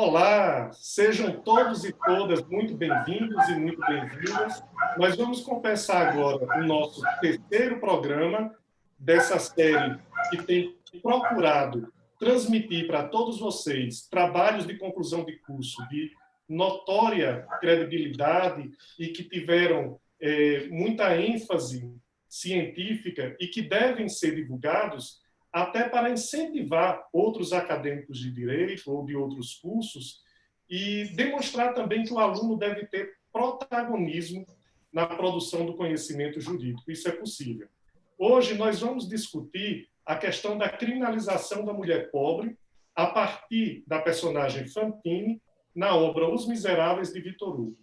Olá, sejam todos e todas muito bem-vindos e muito bem-vindas. Nós vamos começar agora o nosso terceiro programa dessa série que tem procurado transmitir para todos vocês trabalhos de conclusão de curso de notória credibilidade e que tiveram muita ênfase científica e que devem ser divulgados até para incentivar outros acadêmicos de direito ou de outros cursos e demonstrar também que o aluno deve ter protagonismo na produção do conhecimento jurídico. Isso é possível. Hoje nós vamos discutir a questão da criminalização da mulher pobre a partir da personagem Fantine na obra Os Miseráveis, de Victor Hugo.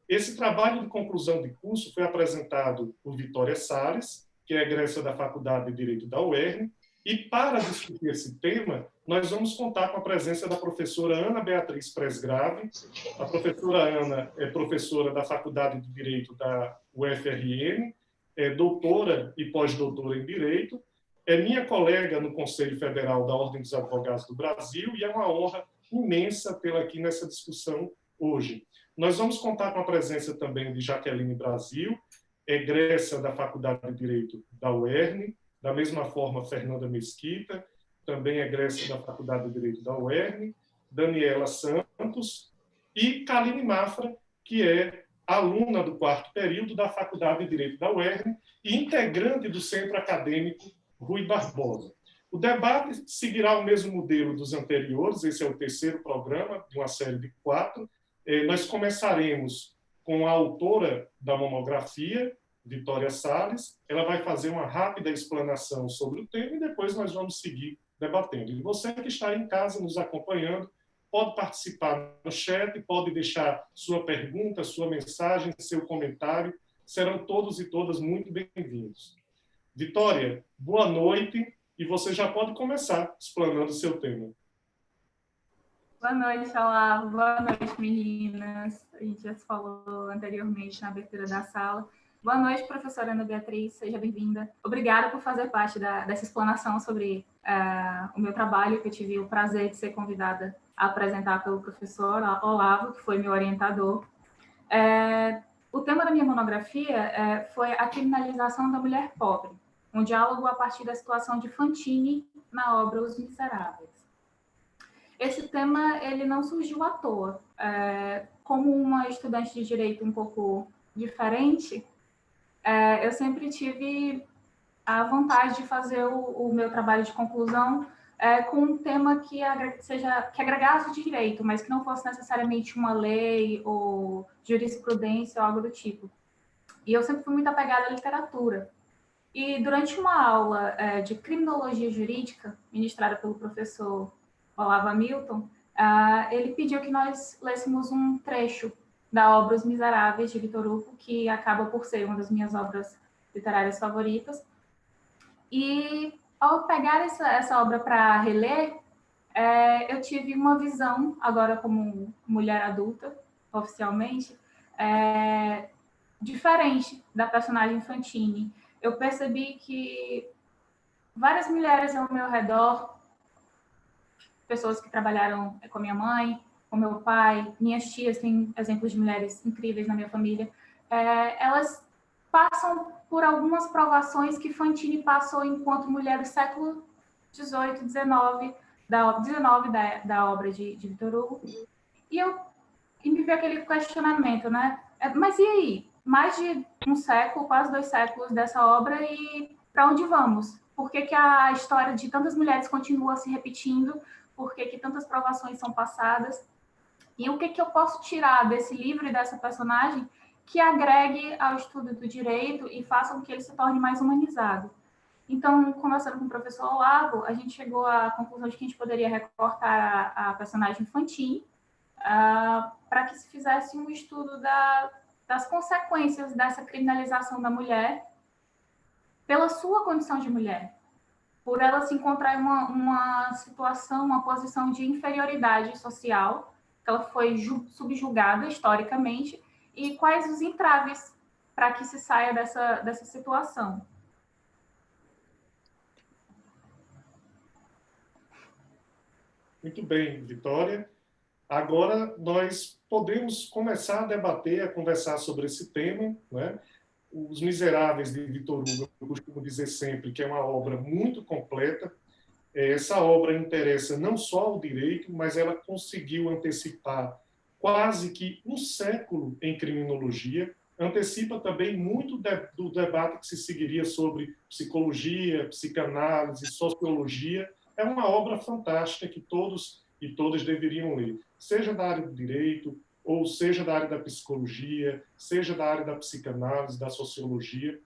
Esse trabalho de conclusão de curso foi apresentado por Vitória Salles, que é egressa da Faculdade de Direito da UERN, e para discutir esse tema, nós vamos contar com a presença da professora Ana Beatriz Presgrave. A professora Ana é professora da Faculdade de Direito da UFRN, é doutora e pós-doutora em Direito, é minha colega no Conselho Federal da Ordem dos Advogados do Brasil e é uma honra imensa tê-la aqui nessa discussão hoje. Nós vamos contar com a presença também de Jaqueline Brasil, egressa da Faculdade de Direito da UERN, da mesma forma, Fernanda Mesquita, também egressa da Faculdade de Direito da UERN, Daniela Santos e Kaline Mafra, que é aluna do quarto período da Faculdade de Direito da UERN e integrante do Centro Acadêmico Rui Barbosa. O debate seguirá o mesmo modelo dos anteriores, esse é o terceiro programa de uma série de 4. Nós começaremos com a autora da monografia, Vitória Salles, ela vai fazer uma rápida explanação sobre o tema e depois nós vamos seguir debatendo. E você que está em casa nos acompanhando, pode participar no chat, pode deixar sua pergunta, sua mensagem, seu comentário, serão todos e todas muito bem-vindos. Vitória, boa noite e você já pode começar explanando o seu tema. Boa noite, Olavo. Boa noite, meninas. A gente já se falou anteriormente na abertura da sala. Boa noite, professora Ana Beatriz, seja bem-vinda. Obrigada por fazer parte dessa explanação sobre o meu trabalho, que eu tive o prazer de ser convidada a apresentar pelo professor Olavo, que foi meu orientador. O tema da minha monografia foi a criminalização da mulher pobre, um diálogo a partir da situação de Fantine na obra Os Miseráveis. Esse tema ele não surgiu à toa. Como uma estudante de direito um pouco diferente, eu sempre tive a vontade de fazer o meu trabalho de conclusão com um tema que agregasse de direito, mas que não fosse necessariamente uma lei ou jurisprudência ou algo do tipo. E eu sempre fui muito apegada à literatura. E durante uma aula de criminologia jurídica, ministrada pelo professor Olavo Hamilton, ele pediu que nós lêssemos um trecho da obra Os Miseráveis, de Victor Hugo, que acaba por ser uma das minhas obras literárias favoritas. E, ao pegar essa obra para reler, eu tive uma visão, agora como mulher adulta, oficialmente, diferente da personagem Fantine. Eu percebi que várias mulheres ao meu redor, pessoas que trabalharam com a minha mãe, com meu pai, minhas tias, tem exemplos de mulheres incríveis na minha família, elas passam por algumas provações que Fantine passou enquanto mulher do século XVIII, XIX, da obra de Victor Hugo. E me veio aquele questionamento, né? Mas e aí? Mais de um século, quase 2 séculos dessa obra, e para onde vamos? Por que a história de tantas mulheres continua se repetindo? Por que tantas provações são passadas? E o que eu posso tirar desse livro e dessa personagem que agregue ao estudo do direito e faça com que ele se torne mais humanizado? Então, conversando com o professor Olavo, a gente chegou à conclusão de que a gente poderia recortar a personagem Fantine para que se fizesse um estudo das consequências dessa criminalização da mulher pela sua condição de mulher, por ela se encontrar em uma situação, uma posição de inferioridade social, que ela foi subjugada historicamente, e quais os entraves para que se saia dessa situação. Muito bem, Vitória. Agora, nós podemos começar a debater, a conversar sobre esse tema, né? Os Miseráveis, de Victor Hugo, eu costumo dizer sempre que é uma obra muito completa. Essa obra interessa não só ao direito, mas ela conseguiu antecipar quase que um século em criminologia, antecipa também muito do debate que se seguiria sobre psicologia, psicanálise, sociologia. É uma obra fantástica que todos e todas deveriam ler, seja da área do direito, ou seja da área da psicologia, seja da área da psicanálise, da sociologia,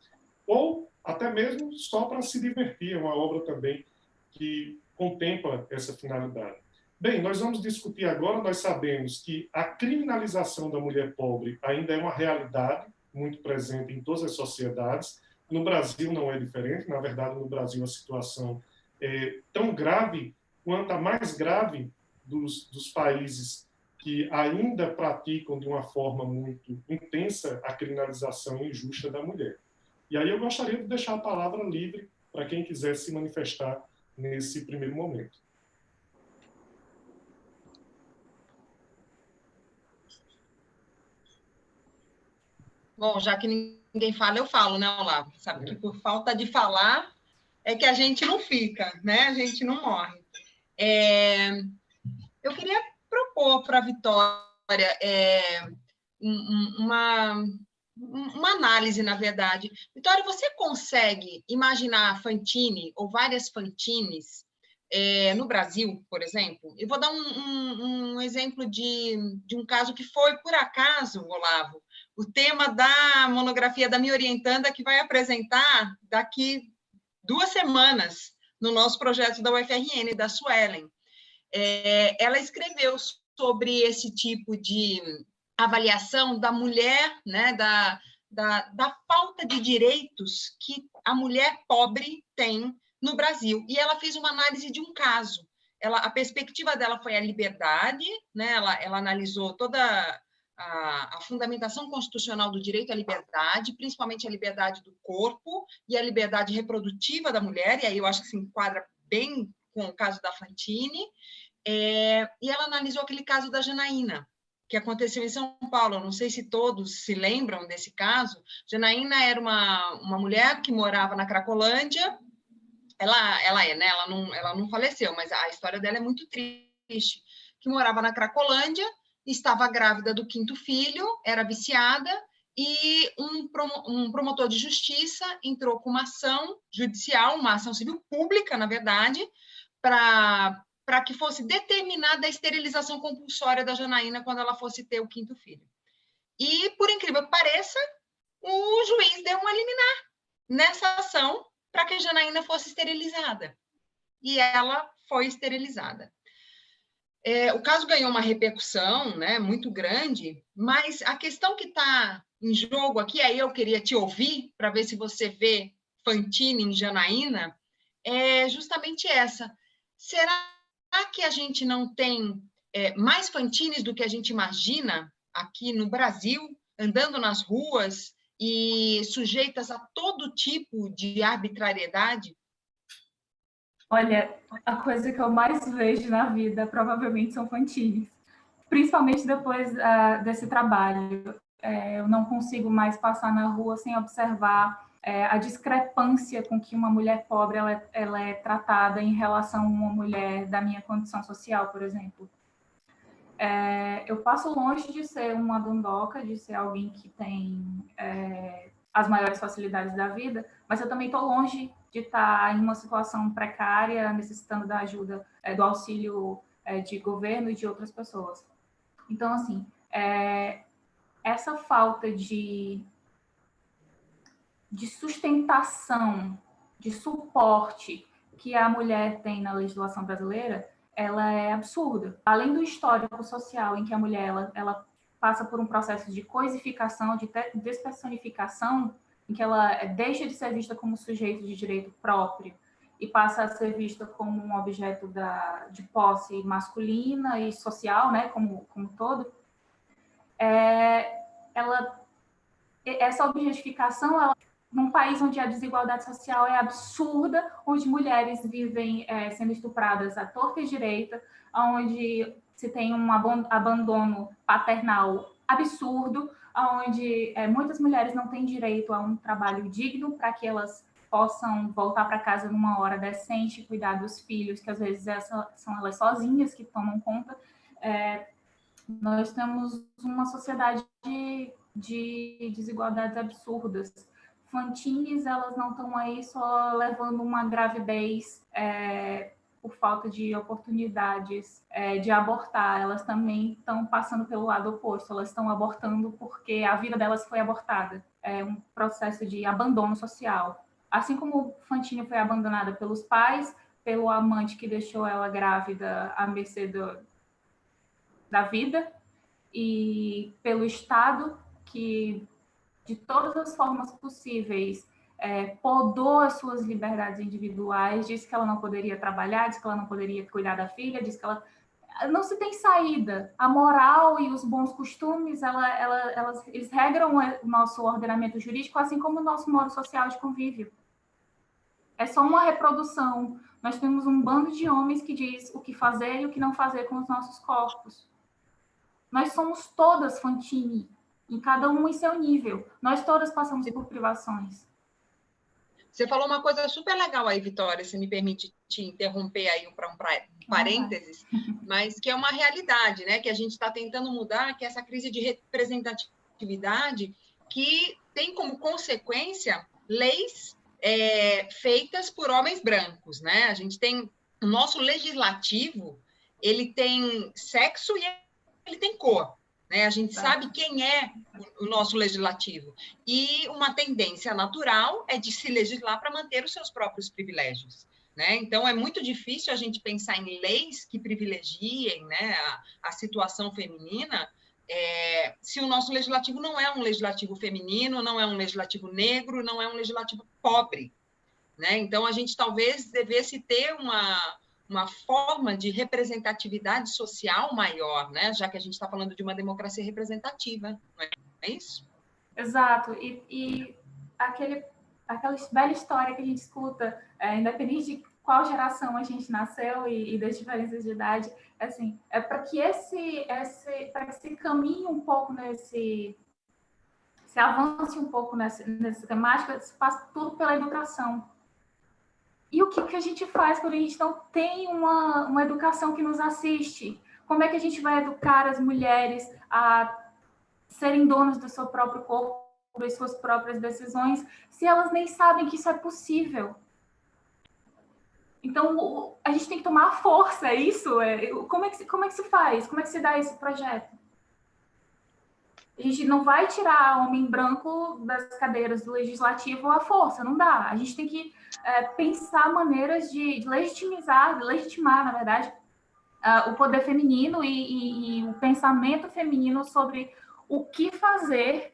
ou até mesmo só para se divertir. É uma obra também que contempla essa finalidade. Bem, nós vamos discutir agora, nós sabemos que a criminalização da mulher pobre ainda é uma realidade muito presente em todas as sociedades. No Brasil não é diferente, na verdade, no Brasil a situação é tão grave quanto a mais grave dos países que ainda praticam de uma forma muito intensa a criminalização injusta da mulher. E aí eu gostaria de deixar a palavra livre para quem quiser se manifestar nesse primeiro momento. Bom, já que ninguém fala, eu falo, né, Olavo? Sabe que por falta de falar é que a gente não fica, né? A gente não morre. Eu queria propor para a Vitória uma análise, na verdade. Vitória, você consegue imaginar a Fantine ou várias Fantines no Brasil, por exemplo? Eu vou dar um exemplo de um caso que foi, por acaso, Olavo, o tema da monografia da minha orientanda, que vai apresentar daqui 2 semanas no nosso projeto da UFRN, da Suelen. Ela escreveu sobre esse tipo de avaliação da mulher, né, da falta de direitos que a mulher pobre tem no Brasil. E ela fez uma análise de um caso. A perspectiva dela foi a liberdade, né, ela analisou toda a fundamentação constitucional do direito à liberdade, principalmente a liberdade do corpo e a liberdade reprodutiva da mulher, e aí eu acho que se enquadra bem com o caso da Fantine, e ela analisou aquele caso da Janaína, que aconteceu em São Paulo. Eu não sei se todos se lembram desse caso. Janaína era uma mulher que morava na Cracolândia. Ela não faleceu, mas a história dela é muito triste. Que morava na Cracolândia, estava grávida do 5º filho, era viciada, e um promotor de justiça entrou com uma ação judicial, uma ação civil pública, na verdade, para que fosse determinada a esterilização compulsória da Janaína quando ela fosse ter o 5º filho. E, por incrível que pareça, o juiz deu uma liminar nessa ação para que a Janaína fosse esterilizada. E ela foi esterilizada. O caso ganhou uma repercussão, né, muito grande, mas a questão que está em jogo aqui, aí eu queria te ouvir, para ver se você vê Fantine em Janaína, é justamente essa. Será que a gente não tem mais Fantines do que a gente imagina aqui no Brasil, andando nas ruas e sujeitas a todo tipo de arbitrariedade? Olha, a coisa que eu mais vejo na vida provavelmente são Fantines, principalmente depois desse trabalho. Eu não consigo mais passar na rua sem observar a discrepância com que uma mulher pobre ela é tratada em relação a uma mulher da minha condição social, por exemplo. Eu passo longe de ser uma dondoca, de ser alguém que tem as maiores facilidades da vida, mas eu também estou longe de estar em uma situação precária, necessitando da ajuda, do auxílio de governo e de outras pessoas. Então, assim, essa falta de sustentação, de suporte que a mulher tem na legislação brasileira, ela é absurda. Além do histórico social em que a mulher ela passa por um processo de coisificação, de despersonificação, em que ela deixa de ser vista como sujeito de direito próprio e passa a ser vista como um objeto de posse masculina e social, né, como todo, essa objetificação, num país onde a desigualdade social é absurda, onde mulheres vivem sendo estupradas à torta e direita, onde se tem um abandono paternal absurdo, onde muitas mulheres não têm direito a um trabalho digno para que elas possam voltar para casa numa hora decente, cuidar dos filhos, que às vezes são elas sozinhas que tomam conta. Nós temos uma sociedade de desigualdades absurdas. Fantines, elas não estão aí só levando uma gravidez por falta de oportunidades de abortar, elas também estão passando pelo lado oposto, elas estão abortando porque a vida delas foi abortada. É um processo de abandono social. Assim como Fantine foi abandonada pelos pais, pelo amante que deixou ela grávida à mercê da vida, e pelo Estado, que de todas as formas possíveis podou as suas liberdades individuais, disse que ela não poderia trabalhar, disse que ela não poderia cuidar da filha, disse que ela não se tem saída. A moral e os bons costumes, eles regram o nosso ordenamento jurídico, assim como o nosso modo social de convívio. É só uma reprodução. Nós temos um bando de homens que diz o que fazer e o que não fazer com os nossos corpos. Nós somos todas Fantine, em cada um em seu nível. Nós todas passamos por privações. Você falou uma coisa super legal aí, Vitória, se me permite te interromper aí para um parênteses, mas que é uma realidade, né? Que a gente está tentando mudar, que é essa crise de representatividade que tem como consequência leis feitas por homens brancos, né? A gente tem o nosso legislativo, ele tem sexo e ele tem cor, né? A gente sabe quem é o nosso legislativo. E uma tendência natural é de se legislar para manter os seus próprios privilégios, né? Então, é muito difícil a gente pensar em leis que privilegiem, né, a situação feminina, se o nosso legislativo não é um legislativo feminino, não é um legislativo negro, não é um legislativo pobre, né? Então, a gente talvez devesse ter uma forma de representatividade social maior, né? Já que a gente está falando de uma democracia representativa, não é isso? Exato. E aquela velha história que a gente escuta, independente de qual geração a gente nasceu e das diferenças de idade, assim, para que esse caminho um pouco se avance um pouco nessa temática, se passa tudo pela educação. E o que a gente faz quando a gente não tem uma educação que nos assiste? Como é que a gente vai educar as mulheres a serem donas do seu próprio corpo, das suas próprias decisões, se elas nem sabem que isso é possível? Então, a gente tem que tomar a força, é isso? Como é que se faz? Como é que se dá esse projeto? A gente não vai tirar homem branco das cadeiras do legislativo à força, não dá. A gente tem que pensar maneiras de legitimar, na verdade, o poder feminino e o pensamento feminino sobre o que fazer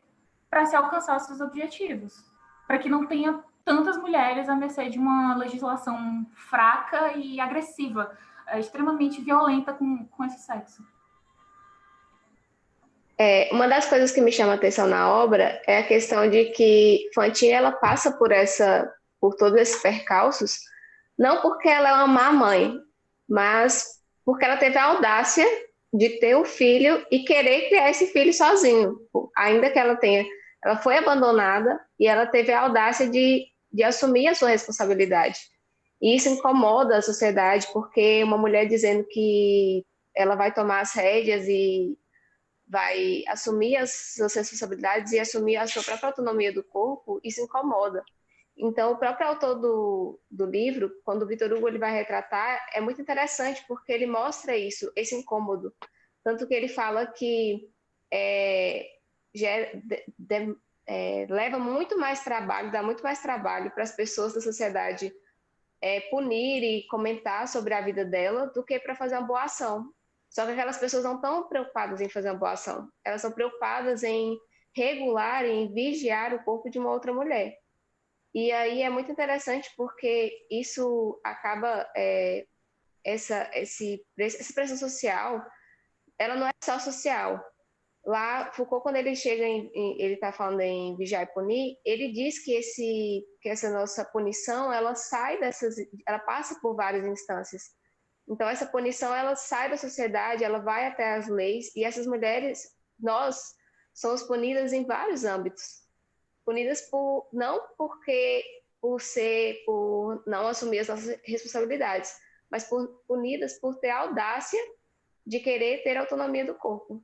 para se alcançar seus objetivos, para que não tenha tantas mulheres à mercê de uma legislação fraca e agressiva, extremamente violenta com esse sexo. Uma das coisas que me chama a atenção na obra é a questão de que Fantine ela passa por todos esses percalços, não porque ela é uma má mãe, mas porque ela teve a audácia de ter um filho e querer criar esse filho sozinho, ainda que ela foi abandonada e ela teve a audácia de assumir a sua responsabilidade. E isso incomoda a sociedade, porque uma mulher dizendo que ela vai tomar as rédeas e vai assumir as suas responsabilidades e assumir a sua própria autonomia do corpo, isso incomoda. Então, o próprio autor do livro, quando o Victor Hugo ele vai retratar, é muito interessante, porque ele mostra isso, esse incômodo. Tanto que ele fala que leva muito mais trabalho, dá muito mais trabalho para as pessoas da sociedade punir e comentar sobre a vida dela do que para fazer uma boa ação. Só que aquelas pessoas não estão preocupadas em fazer uma boa ação. Elas estão preocupadas em regular, em vigiar o corpo de uma outra mulher. E aí é muito interessante porque isso acaba, essa pressão social, ela não é só social. Lá, Foucault, quando ele chega, ele está falando em vigiar e punir, ele diz que essa nossa punição, ela passa por várias instâncias. Então, essa punição, ela sai da sociedade, ela vai até as leis, e essas mulheres, nós, somos punidas em vários âmbitos. Punidas não por não assumir as nossas responsabilidades, mas punidas por ter a audácia de querer ter autonomia do corpo.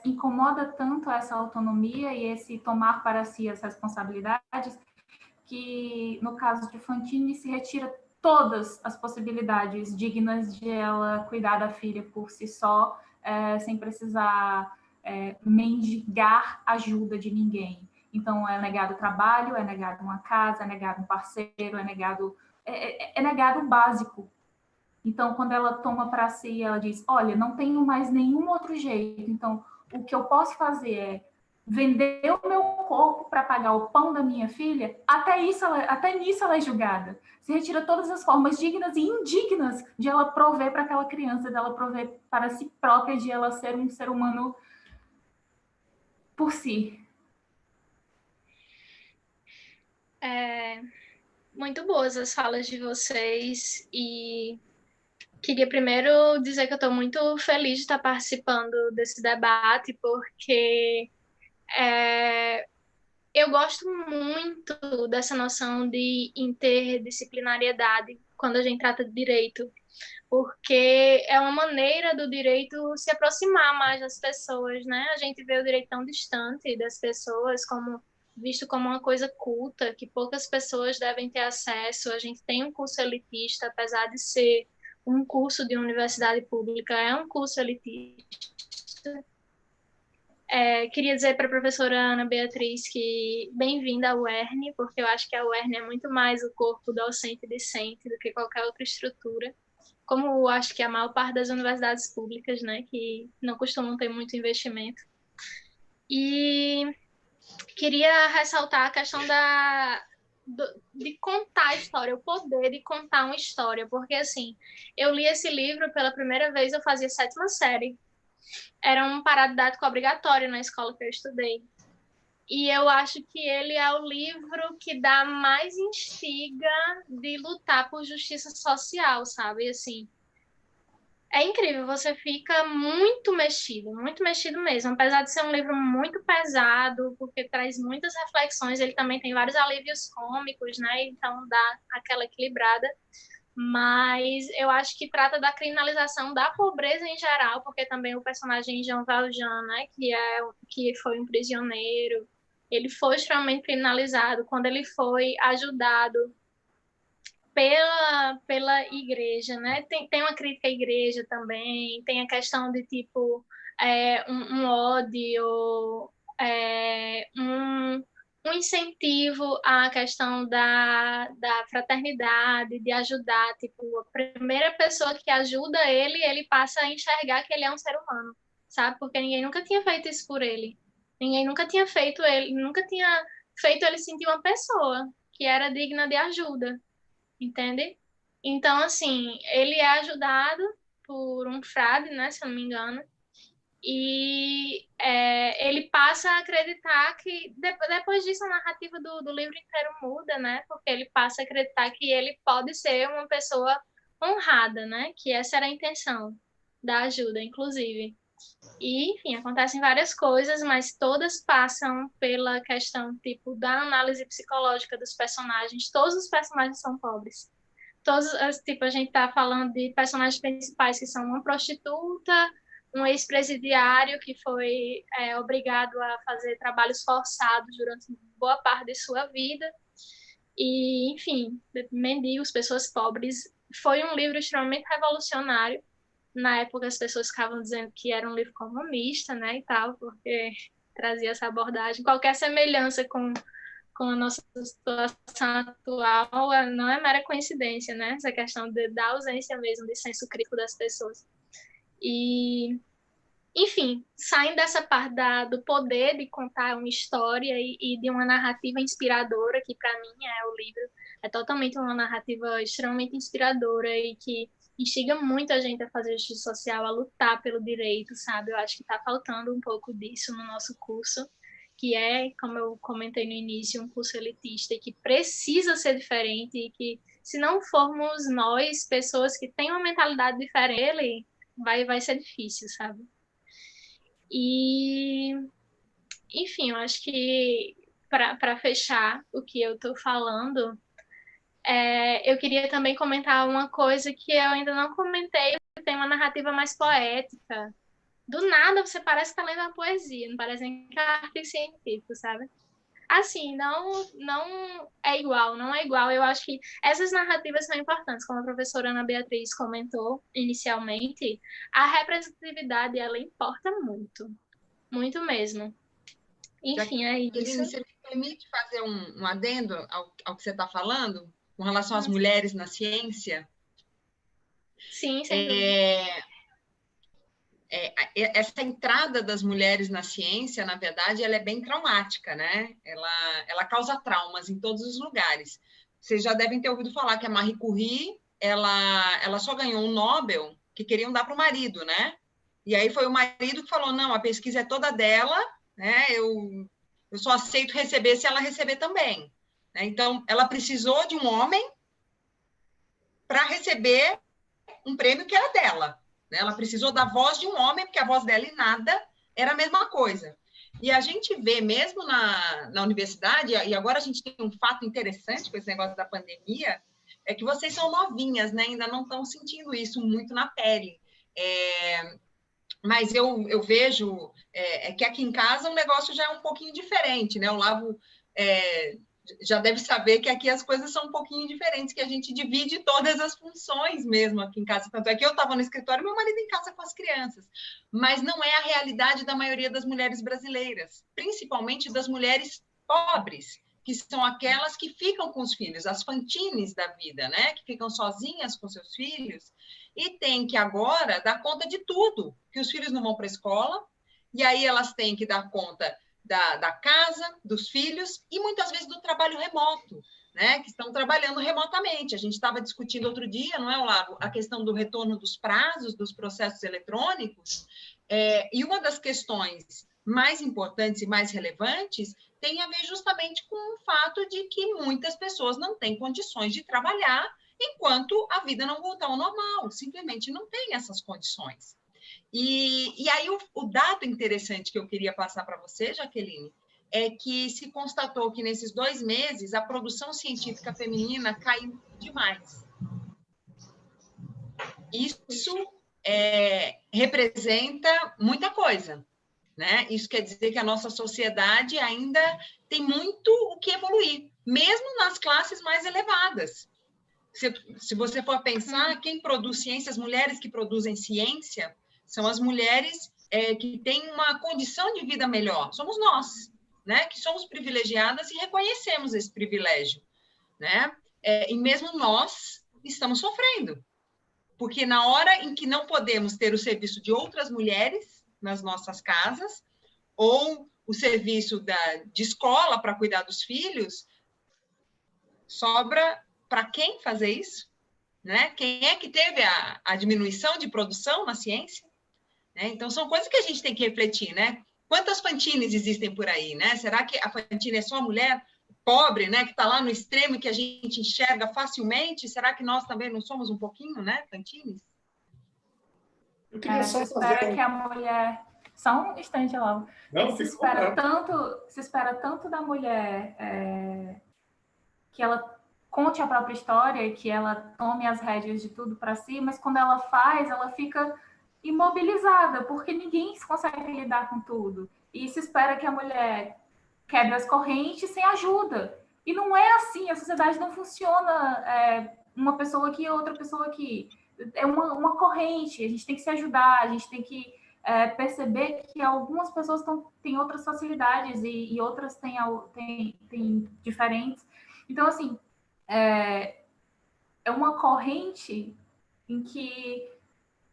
Incomoda tanto essa autonomia e esse tomar para si as responsabilidades que, no caso de Fantine, se retira todas as possibilidades dignas de ela cuidar da filha por si só, sem precisar mendigar ajuda de ninguém. Então, é negado trabalho, é negado uma casa, é negado um parceiro, é negado o básico. Então, quando ela toma para si, ela diz, olha, não tenho mais nenhum outro jeito, então o que eu posso fazer é vender o meu corpo para pagar o pão da minha filha, até nisso ela é julgada. Se retira todas as formas dignas e indignas de ela prover para aquela criança, dela prover para si própria, de ela ser um ser humano por si. Muito boas as falas de vocês e queria primeiro dizer que eu estou muito feliz de estar participando desse debate, porque eu gosto muito dessa noção de interdisciplinariedade quando a gente trata de direito, porque é uma maneira do direito se aproximar mais das pessoas, né? A gente vê o direito tão distante das pessoas, visto como uma coisa culta, que poucas pessoas devem ter acesso. A gente tem um curso elitista, apesar de ser um curso de universidade pública, é um curso elitista. Queria dizer para a professora Ana Beatriz que bem-vinda à UERN, porque eu acho que a UERN é muito mais o corpo docente-discente do que qualquer outra estrutura, como eu acho que a maior parte das universidades públicas, né, que não costumam ter muito investimento. E queria ressaltar a questão de contar a história, o poder de contar uma história, porque, assim, eu li esse livro pela primeira vez, eu fazia 7ª série. Era um paradidático obrigatório na escola que eu estudei. E eu acho que ele é o livro que dá mais instiga de lutar por justiça social, sabe? Assim, é incrível, você fica muito mexido mesmo. Apesar de ser um livro muito pesado, porque traz muitas reflexões, ele também tem vários alívios cômicos, né? Então dá aquela equilibrada. Mas eu acho que trata da criminalização da pobreza em geral, porque também o personagem Jean Valjean, né, que foi um prisioneiro, ele foi extremamente criminalizado quando ele foi ajudado pela igreja, né? Tem uma crítica à igreja também, tem a questão de tipo um ódio, um incentivo à questão da fraternidade, de ajudar, tipo, a primeira pessoa que ajuda ele passa a enxergar que ele é um ser humano, sabe? Porque ninguém nunca tinha feito isso por ele. Ninguém nunca tinha feito ele sentir uma pessoa que era digna de ajuda, entende? Então, assim, ele é ajudado por um frade, né, se eu não me engano, e ele passa a acreditar que, depois disso, a narrativa do livro inteiro muda, né? Porque ele passa a acreditar que ele pode ser uma pessoa honrada, né? Que essa era a intenção da ajuda, inclusive. E, enfim, acontecem várias coisas, mas todas passam pela questão, tipo, da análise psicológica dos personagens. Todos os personagens são pobres. Tipo, a gente tá falando de personagens principais que são uma prostituta, um ex-presidiário que foi obrigado a fazer trabalhos forçados durante boa parte de sua vida, e, enfim, mendigos, pessoas pobres. Foi um livro extremamente revolucionário. Na época, as pessoas ficavam dizendo que era um livro comunista, né, e tal, porque trazia essa abordagem. Qualquer semelhança com a nossa situação atual não é mera coincidência, né? Essa questão da ausência mesmo de senso crítico das pessoas. E, enfim, saindo dessa parte do poder de contar uma história e de uma narrativa inspiradora, que para mim é o livro, é totalmente uma narrativa extremamente inspiradora e que instiga muito a gente a fazer justiça social, a lutar pelo direito, sabe? Eu acho que está faltando um pouco disso no nosso curso. que é, como eu comentei no início, um curso elitista e que precisa ser diferente e que, se não formos nós, pessoas que têm uma mentalidade diferente, vai ser difícil, sabe? E, enfim, eu acho que para fechar o que eu estou falando, eu queria também comentar uma coisa que eu ainda não comentei, que tem uma narrativa mais poética. Do nada você parece estar lendo uma poesia, não parece nem que é artigo científico, sabe? Assim, não é igual, não é igual. Eu acho que essas narrativas são importantes, como a professora Ana Beatriz comentou inicialmente, a representatividade, ela importa muito, muito mesmo. Enfim, é isso. Você me permite fazer um adendo ao que você está falando, com relação às mulheres na ciência? Sim, sem dúvida. Essa entrada das mulheres na ciência, na verdade, ela é bem traumática, né? Ela causa traumas em todos os lugares. Vocês já devem ter ouvido falar que a Marie Curie, ela só ganhou um Nobel que queriam dar para o marido, né? E aí foi o marido que falou, não, a pesquisa é toda dela, né? Eu só aceito receber se ela receber também. Né? Então, ela precisou de um homem para receber um prêmio que era dela. Ela precisou da voz de um homem, porque a voz dela e nada era a mesma coisa. E a gente vê, mesmo na universidade, e agora a gente tem um fato interessante com esse negócio da pandemia, é que vocês são novinhas, né? Ainda não estão sentindo isso muito na pele. Mas eu vejo que aqui em casa o negócio já é um pouquinho diferente, né? O Lavo já deve saber que aqui as coisas são um pouquinho diferentes, que a gente divide todas as funções mesmo aqui em casa. Tanto é que eu estava no escritório, meu marido em casa com as crianças. Mas não é a realidade da maioria das mulheres brasileiras, principalmente das mulheres pobres, que são aquelas que ficam com os filhos, as fantines da vida, né? Que ficam sozinhas com seus filhos e tem que agora dar conta de tudo, que os filhos não vão para a escola, e aí elas têm que dar conta da casa, dos filhos e muitas vezes do trabalho remoto, né? Que estão trabalhando remotamente. A gente estava discutindo outro dia, não é, Olavo, a questão do retorno dos prazos dos processos eletrônicos, e uma das questões mais importantes e mais relevantes tem a ver justamente com o fato de que muitas pessoas não têm condições de trabalhar enquanto a vida não voltar ao normal, simplesmente não tem essas condições. E aí o dado interessante que eu queria passar para você, Jaqueline, é que se constatou que nesses 2 meses a produção científica feminina caiu demais. Isso representa muita coisa, né? Isso quer dizer que a nossa sociedade ainda tem muito o que evoluir, mesmo nas classes mais elevadas. Se você for pensar, quem produz ciência, as mulheres que produzem ciência, são as mulheres que têm uma condição de vida melhor. Somos nós, né? Que somos privilegiadas e reconhecemos esse privilégio, né? E mesmo nós estamos sofrendo, porque na hora em que não podemos ter o serviço de outras mulheres nas nossas casas, ou o serviço de escola para cuidar dos filhos, sobra para quem fazer isso? Né? Quem é que teve a diminuição de produção na ciência? Né? Então, são coisas que a gente tem que refletir, né? Quantas Fantines existem por aí, né? Será que a Fantine é só a mulher pobre, né? Que está lá no extremo que a gente enxerga facilmente? Será que nós também não somos um pouquinho, né, Fantines? Eu queria só fazer... que a mulher... Só um instante, Olavo. Se espera tanto da mulher que ela conte a própria história, que ela tome as rédeas de tudo para si, mas quando ela faz, ela fica imobilizada, porque ninguém consegue lidar com tudo. E se espera que a mulher quebre as correntes sem ajuda. E não é assim, a sociedade não funciona uma pessoa aqui, outra pessoa aqui. É uma corrente, a gente tem que se ajudar, a gente tem que perceber que algumas pessoas têm outras facilidades e outras têm diferentes. Então, assim, é uma corrente em que,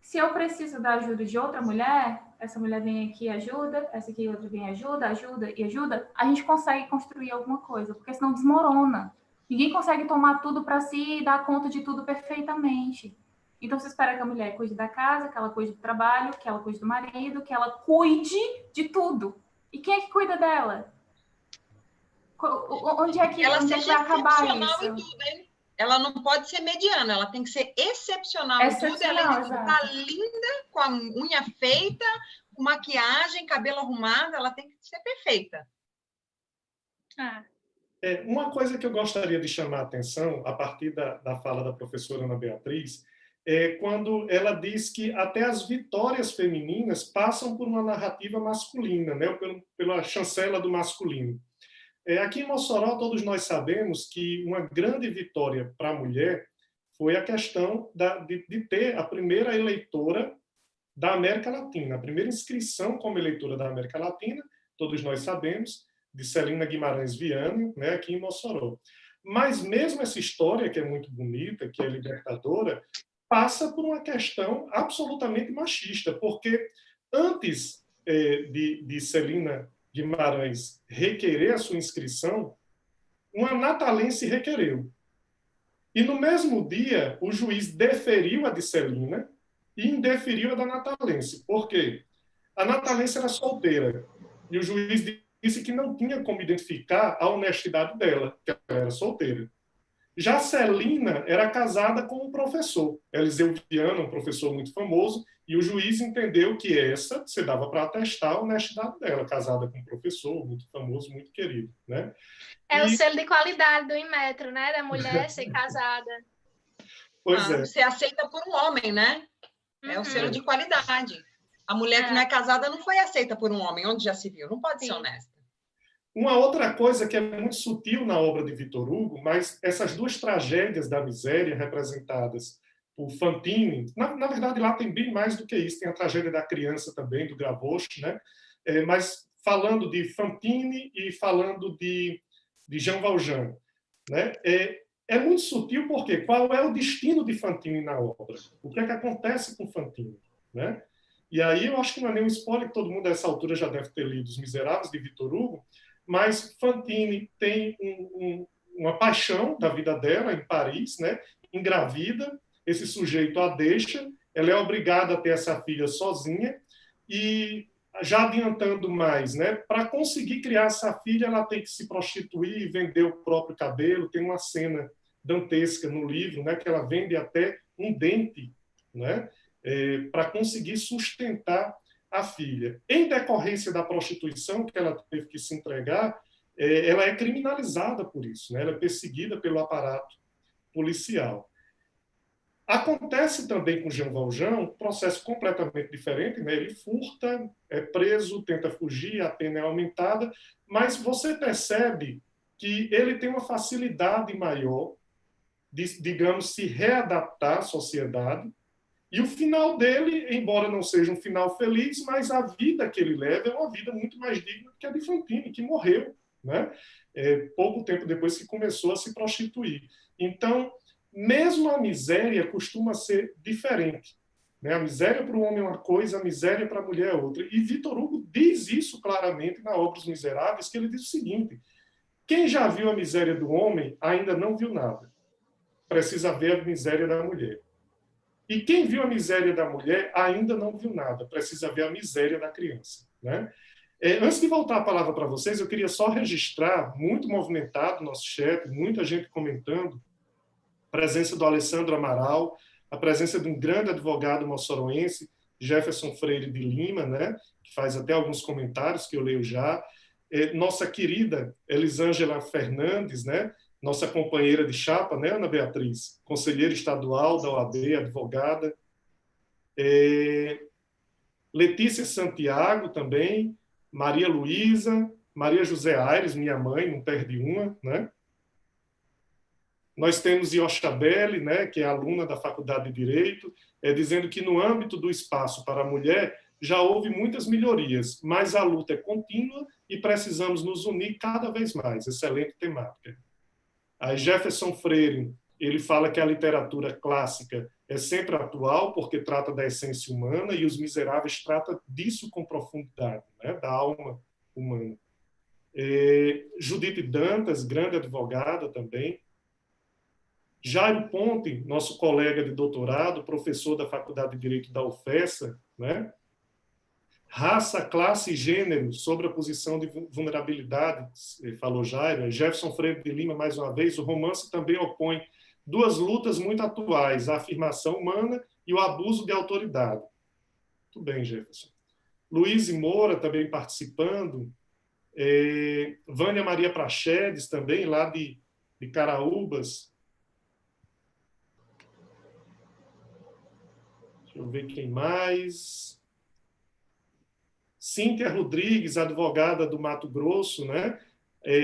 se eu preciso da ajuda de outra mulher, essa mulher vem aqui e ajuda, essa aqui outra vem e ajuda, a gente consegue construir alguma coisa, porque senão desmorona. Ninguém consegue tomar tudo para si e dar conta de tudo perfeitamente. Então, você espera que a mulher cuide da casa, que ela cuide do trabalho, que ela cuide do marido, que ela cuide de tudo. E quem é que cuida dela? Onde é que, Ela onde é que vai acabar excepcional isso? em tudo, hein? Ela não pode ser mediana, ela tem que ser excepcional em tudo. Ela está linda, com a unha feita, com maquiagem, cabelo arrumado, ela tem que ser perfeita. Uma coisa que eu gostaria de chamar a atenção, a partir da fala da professora Ana Beatriz, é quando ela diz que até as vitórias femininas passam por uma narrativa masculina, né? Pela chancela do masculino. Aqui em Mossoró, todos nós sabemos que uma grande vitória para a mulher foi a questão de ter a primeira eleitora da América Latina, a primeira inscrição como eleitora da América Latina, todos nós sabemos, de Celina Guimarães Viana, né, aqui em Mossoró. Mas mesmo essa história, que é muito bonita, que é libertadora, passa por uma questão absolutamente machista, porque antes de Celina Guimarães requerer a sua inscrição, uma natalense requereu. E no mesmo dia, o juiz deferiu a de Celina e indeferiu a da natalense. Por quê? A natalense era solteira e o juiz disse que não tinha como identificar a honestidade dela, que ela era solteira. Já Celina era casada com um professor, Eliseu Viana, um professor muito famoso, e o juiz entendeu que essa se dava para atestar a honestidade dela, casada com um professor muito famoso, muito querido, né? O selo de qualidade do Inmetro, né? Da mulher ser casada. Pois é. Ser aceita por um homem, né? É o selo de qualidade. A mulher que não é casada não foi aceita por um homem, onde já se viu, não pode ser honesta. Uma outra coisa que é muito sutil na obra de Victor Hugo, mas essas duas tragédias da miséria representadas por Fantine, na verdade lá tem bem mais do que isso, tem a tragédia da criança também, do Gavroche, né? Mas falando de Fantine e falando de Jean Valjean, né? É muito sutil porque qual é o destino de Fantine na obra? O que é que acontece com Fantine, né? E aí eu acho que não é nenhum spoiler, que todo mundo a essa altura já deve ter lido Os Miseráveis, de Victor Hugo, mas Fantine tem uma paixão da vida dela em Paris, né? Engravida, esse sujeito a deixa, ela é obrigada a ter essa filha sozinha e, já adiantando mais, né? Para conseguir criar essa filha, ela tem que se prostituir e vender o próprio cabelo. Tem uma cena dantesca no livro, né? Que ela vende até um dente, né? Para conseguir sustentar a filha. Em decorrência da prostituição que ela teve que se entregar, ela é criminalizada por isso, né? Ela é perseguida pelo aparato policial. Acontece também com Jean Valjean um processo completamente diferente, né? Ele furta, é preso, tenta fugir, a pena é aumentada, mas você percebe que ele tem uma facilidade maior de, digamos, se readaptar à sociedade. E o final dele, embora não seja um final feliz, mas a vida que ele leva é uma vida muito mais digna que a de Fantine, que morreu, né? Pouco tempo depois que começou a se prostituir. Então, mesmo a miséria costuma ser diferente, né? A miséria para o homem é uma coisa, a miséria para a mulher é outra. E Victor Hugo diz isso claramente na obra Os Miseráveis, que ele diz o seguinte: quem já viu a miséria do homem ainda não viu nada. Precisa ver a miséria da mulher. E quem viu a miséria da mulher ainda não viu nada. Precisa ver a miséria da criança, né? Antes de voltar a palavra para vocês, eu queria só registrar, muito movimentado o nosso chat, muita gente comentando, a presença do Alessandro Amaral, a presença de um grande advogado moçoroense, Jefferson Freire de Lima, né? Que faz até alguns comentários que eu leio já. Nossa querida Elisângela Fernandes, né? Nossa companheira de chapa, né, Ana Beatriz? Conselheira estadual da OAB, advogada. Letícia Santiago também, Maria Luísa, Maria José Aires, minha mãe, não perde uma, né? Nós temos Iochabelle, né, que é aluna da Faculdade de Direito, dizendo que no âmbito do espaço para a mulher já houve muitas melhorias, mas a luta é contínua e precisamos nos unir cada vez mais. Excelente temática. A Jefferson Freire, ele fala que a literatura clássica é sempre atual, porque trata da essência humana, e Os Miseráveis trata disso com profundidade, né, da alma humana. Judite Dantas, grande advogada também. Jairo Ponte, nosso colega de doutorado, professor da Faculdade de Direito da UFESA, né, Raça, classe e gênero sobre a posição de vulnerabilidade, falou Jairo. Jefferson Freire de Lima, mais uma vez, o romance também opõe duas lutas muito atuais, a afirmação humana e o abuso de autoridade. Muito bem, Jefferson. Luiz e Moura também participando. Vânia Maria Prachedes também, lá de Caraúbas. Deixa eu ver quem mais. Cíntia Rodrigues, advogada do Mato Grosso, né?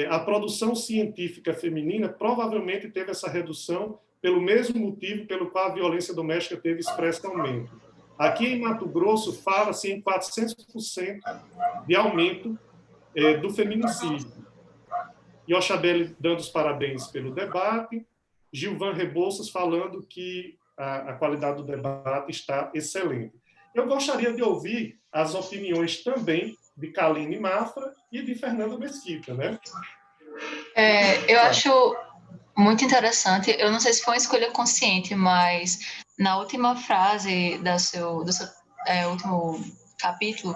A produção científica feminina provavelmente teve essa redução pelo mesmo motivo pelo qual a violência doméstica teve expresso aumento. Aqui em Mato Grosso fala-se em 400% de aumento do feminicídio. Yoshabelle dando os parabéns pelo debate, Gilvan Rebouças falando que a qualidade do debate está excelente. Eu gostaria de ouvir as opiniões também de Kaline Mafra e de Fernanda Mesquita, né? Eu acho muito interessante, eu não sei se foi uma escolha consciente, mas na última frase do seu último capítulo,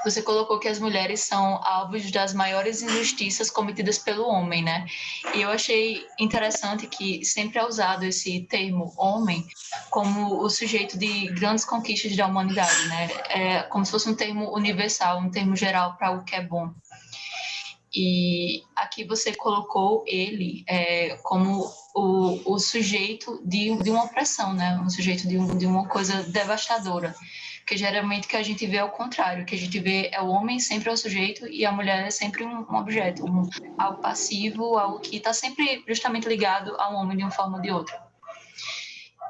você colocou que as mulheres são alvos das maiores injustiças cometidas pelo homem, né? E eu achei interessante que sempre é usado esse termo homem como o sujeito de grandes conquistas da humanidade, né? É como se fosse um termo universal, um termo geral para o que é bom. E aqui você colocou ele como o sujeito de uma opressão, né? Um sujeito de uma coisa devastadora. Porque geralmente o que a gente vê é o contrário, o que a gente vê é o homem sempre é o sujeito e a mulher é sempre um objeto, algo passivo, algo que está sempre justamente ligado ao homem de uma forma ou de outra.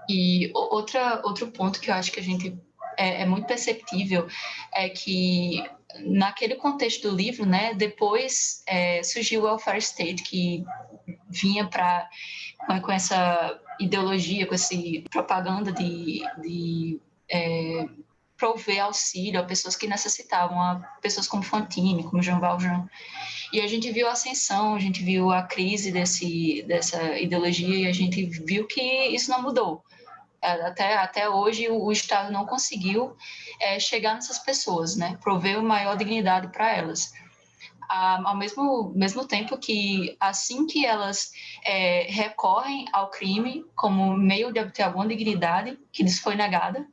E outro ponto que eu acho que a gente é muito perceptível é que naquele contexto do livro, né, depois surgiu o welfare state, que vinha com essa ideologia, com essa propaganda de prover auxílio a pessoas que necessitavam, a pessoas como Fantine, como Jean Valjean. E a gente viu a ascensão, a gente viu a crise dessa ideologia e a gente viu que isso não mudou. Até hoje o Estado não conseguiu chegar nessas pessoas, né? Prover maior dignidade para elas. Ao mesmo tempo que, assim que elas recorrem ao crime como meio de obter alguma dignidade que lhes foi negada,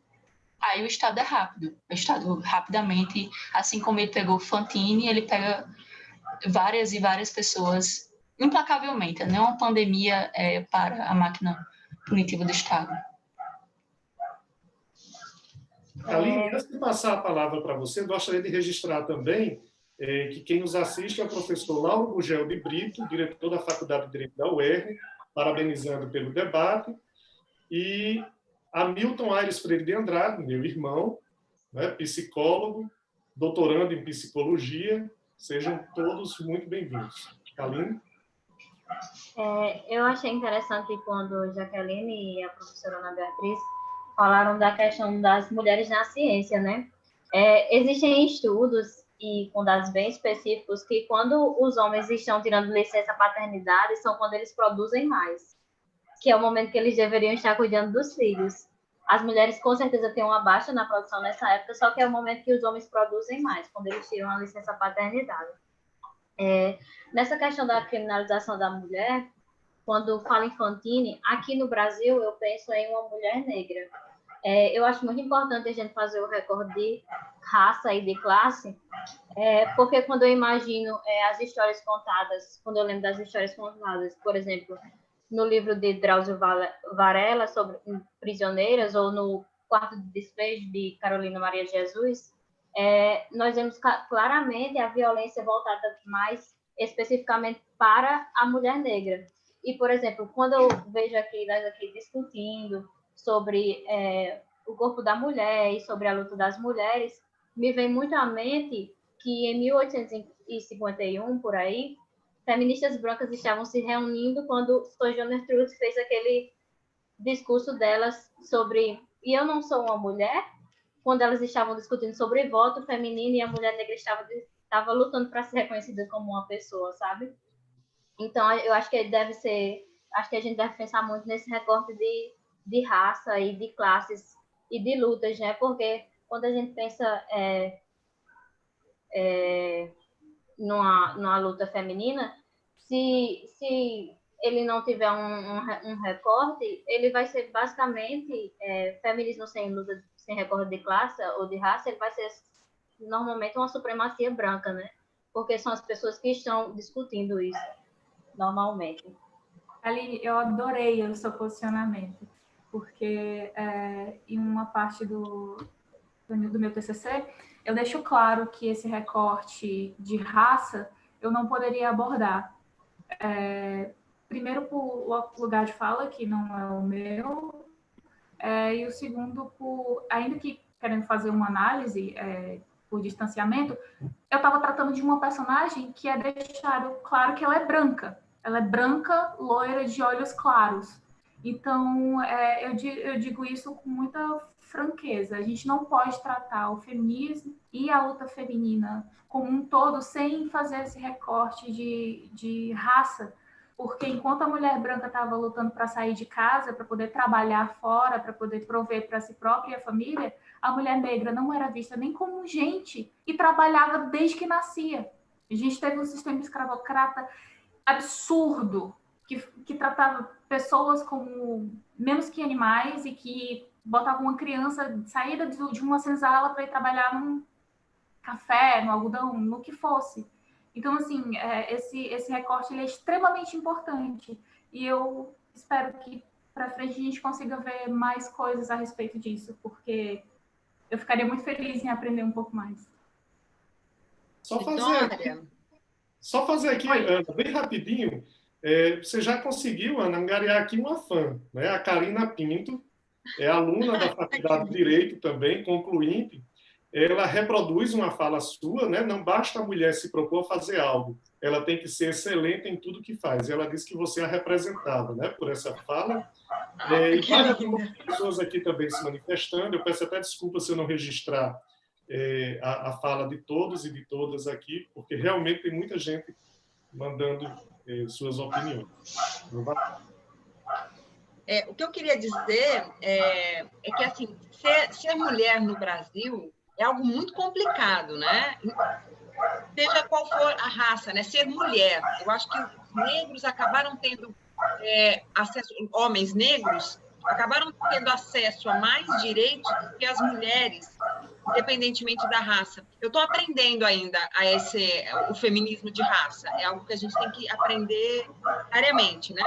aí o Estado é rápido. O Estado rapidamente, assim como ele pegou Fantine, ele pega várias e várias pessoas implacavelmente. Não é uma pandemia para a máquina punitiva do Estado. Aline, antes de passar a palavra para você, gostaria de registrar também que quem nos assiste é o professor Lauro Gugel de Brito, diretor da Faculdade de Direito da UERN, parabenizando pelo debate, e Hamilton Aires Freire de Andrade, meu irmão, né, psicólogo, doutorando em psicologia. Sejam todos muito bem-vindos. Aline? Eu achei interessante quando Jaqueline e a professora Ana Beatriz falaram da questão das mulheres na ciência, né? Existem estudos e com dados bem específicos que quando os homens estão tirando licença paternidade são quando eles produzem mais, que é o momento que eles deveriam estar cuidando dos filhos. As mulheres com certeza têm uma baixa na produção nessa época, só que é o momento que os homens produzem mais, quando eles tiram a licença paternidade. Nessa questão da criminalização da mulher, quando falo em Fantine, aqui no Brasil eu penso em uma mulher negra. Eu acho muito importante a gente fazer o recorde de raça e de classe, porque quando eu imagino as histórias contadas, quando eu lembro das histórias contadas, por exemplo, no livro de Drauzio Varela sobre prisioneiras, ou no Quarto de Despejo de Carolina Maria de Jesus, nós vemos claramente a violência voltada mais especificamente para a mulher negra. E, por exemplo, quando eu vejo nós aqui discutindo sobre o corpo da mulher e sobre a luta das mulheres, me vem muito à mente que em 1851, por aí, feministas brancas estavam se reunindo quando Sojourner Truth fez aquele discurso delas sobre "e eu não sou uma mulher", quando elas estavam discutindo sobre voto feminino e a mulher negra estava lutando para ser reconhecida como uma pessoa, sabe? Então, eu acho que a gente deve pensar muito nesse recorte de raça e de classes e de lutas, né? Porque quando a gente pensa numa luta feminina, se ele não tiver um recorte, ele vai ser basicamente feminismo sem luta, sem recorte de classe ou de raça, ele vai ser normalmente uma supremacia branca, né? Porque são as pessoas que estão discutindo isso normalmente. Aline, eu adorei o seu posicionamento, porque em uma parte do meu TCC, eu deixo claro que esse recorte de raça eu não poderia abordar. Primeiro, por lugar de fala, que não é o meu, e o segundo, ainda que querendo fazer uma análise por distanciamento, eu estava tratando de uma personagem que é deixado claro que ela é branca. Ela é branca, loira, de olhos claros. Então, eu digo isso com muita franqueza. A gente não pode tratar o feminismo e a luta feminina como um todo sem fazer esse recorte de raça, porque enquanto a mulher branca estava lutando para sair de casa, para poder trabalhar fora, para poder prover para si própria e a família, a mulher negra não era vista nem como gente e trabalhava desde que nascia. A gente teve um sistema escravocrata absurdo, que tratava pessoas como menos que animais e que botava uma criança saída de uma senzala para ir trabalhar num café, no algodão, no que fosse. Então, assim, esse recorte ele é extremamente importante e eu espero que para frente a gente consiga ver mais coisas a respeito disso, porque eu ficaria muito feliz em aprender um pouco mais. Só fazer aqui Ana, bem rapidinho, você já conseguiu, Ana, angariar aqui uma fã, né? A Karina Pinto, é aluna da Faculdade de Direito também, concluinte. Ela reproduz uma fala sua, né? Não basta a mulher se propor a fazer algo, ela tem que ser excelente em tudo que faz. Ela disse que você a representava, né? Por essa fala. E várias pessoas aqui também se manifestando. Eu peço até desculpa se eu não registrar a fala de todos e de todas aqui, porque realmente tem muita gente mandando suas opiniões. O que eu queria dizer é que, assim, ser mulher no Brasil é algo muito complicado, né? Seja qual for a raça, né? Ser mulher. Eu acho que os negros acabaram tendo acesso, homens negros acabaram tendo acesso a mais direitos do que as mulheres, independentemente da raça. Eu estou aprendendo ainda o feminismo de raça. É algo que a gente tem que aprender diariamente, né?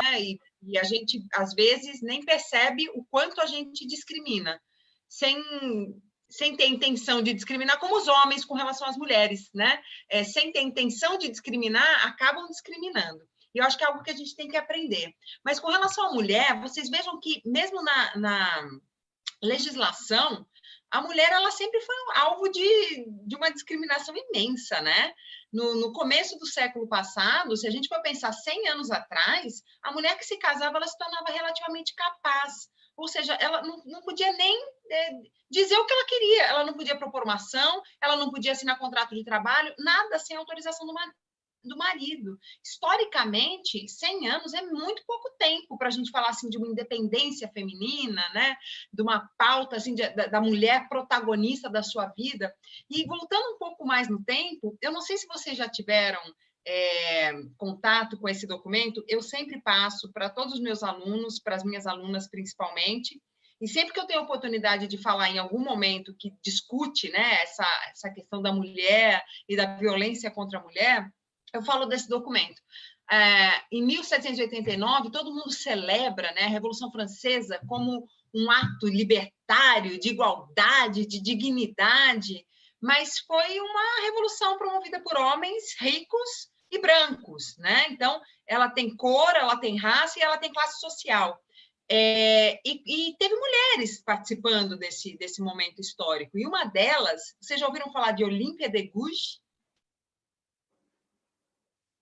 E a gente, às vezes, nem percebe o quanto a gente discrimina, sem ter intenção de discriminar, como os homens com relação às mulheres, né? Sem ter intenção de discriminar, acabam discriminando. E eu acho que é algo que a gente tem que aprender. Mas com relação à mulher, vocês vejam que, mesmo na legislação, a mulher ela sempre foi alvo de uma discriminação imensa, né? No começo do século passado, se a gente for pensar 100 anos atrás, a mulher que se casava, ela se tornava relativamente capaz. Ou seja, ela não podia nem dizer o que ela queria. Ela não podia propor uma ação, ela não podia assinar contrato de trabalho, nada sem autorização do marido. Historicamente, 100 anos é muito pouco tempo para a gente falar assim, de uma independência feminina, né? De uma pauta assim, da mulher protagonista da sua vida. E voltando um pouco mais no tempo, eu não sei se vocês já tiveram contato com esse documento, eu sempre passo para todos os meus alunos, para as minhas alunas principalmente, e sempre que eu tenho a oportunidade de falar em algum momento que discute, né, essa questão da mulher e da violência contra a mulher, eu falo desse documento. Em 1789, todo mundo celebra, né, a Revolução Francesa como um ato libertário, de igualdade, de dignidade, mas foi uma revolução promovida por homens ricos e brancos, né? Então, ela tem cor, ela tem raça e ela tem classe social. E teve mulheres participando desse momento histórico. E uma delas, vocês já ouviram falar de Olímpia de Gouges?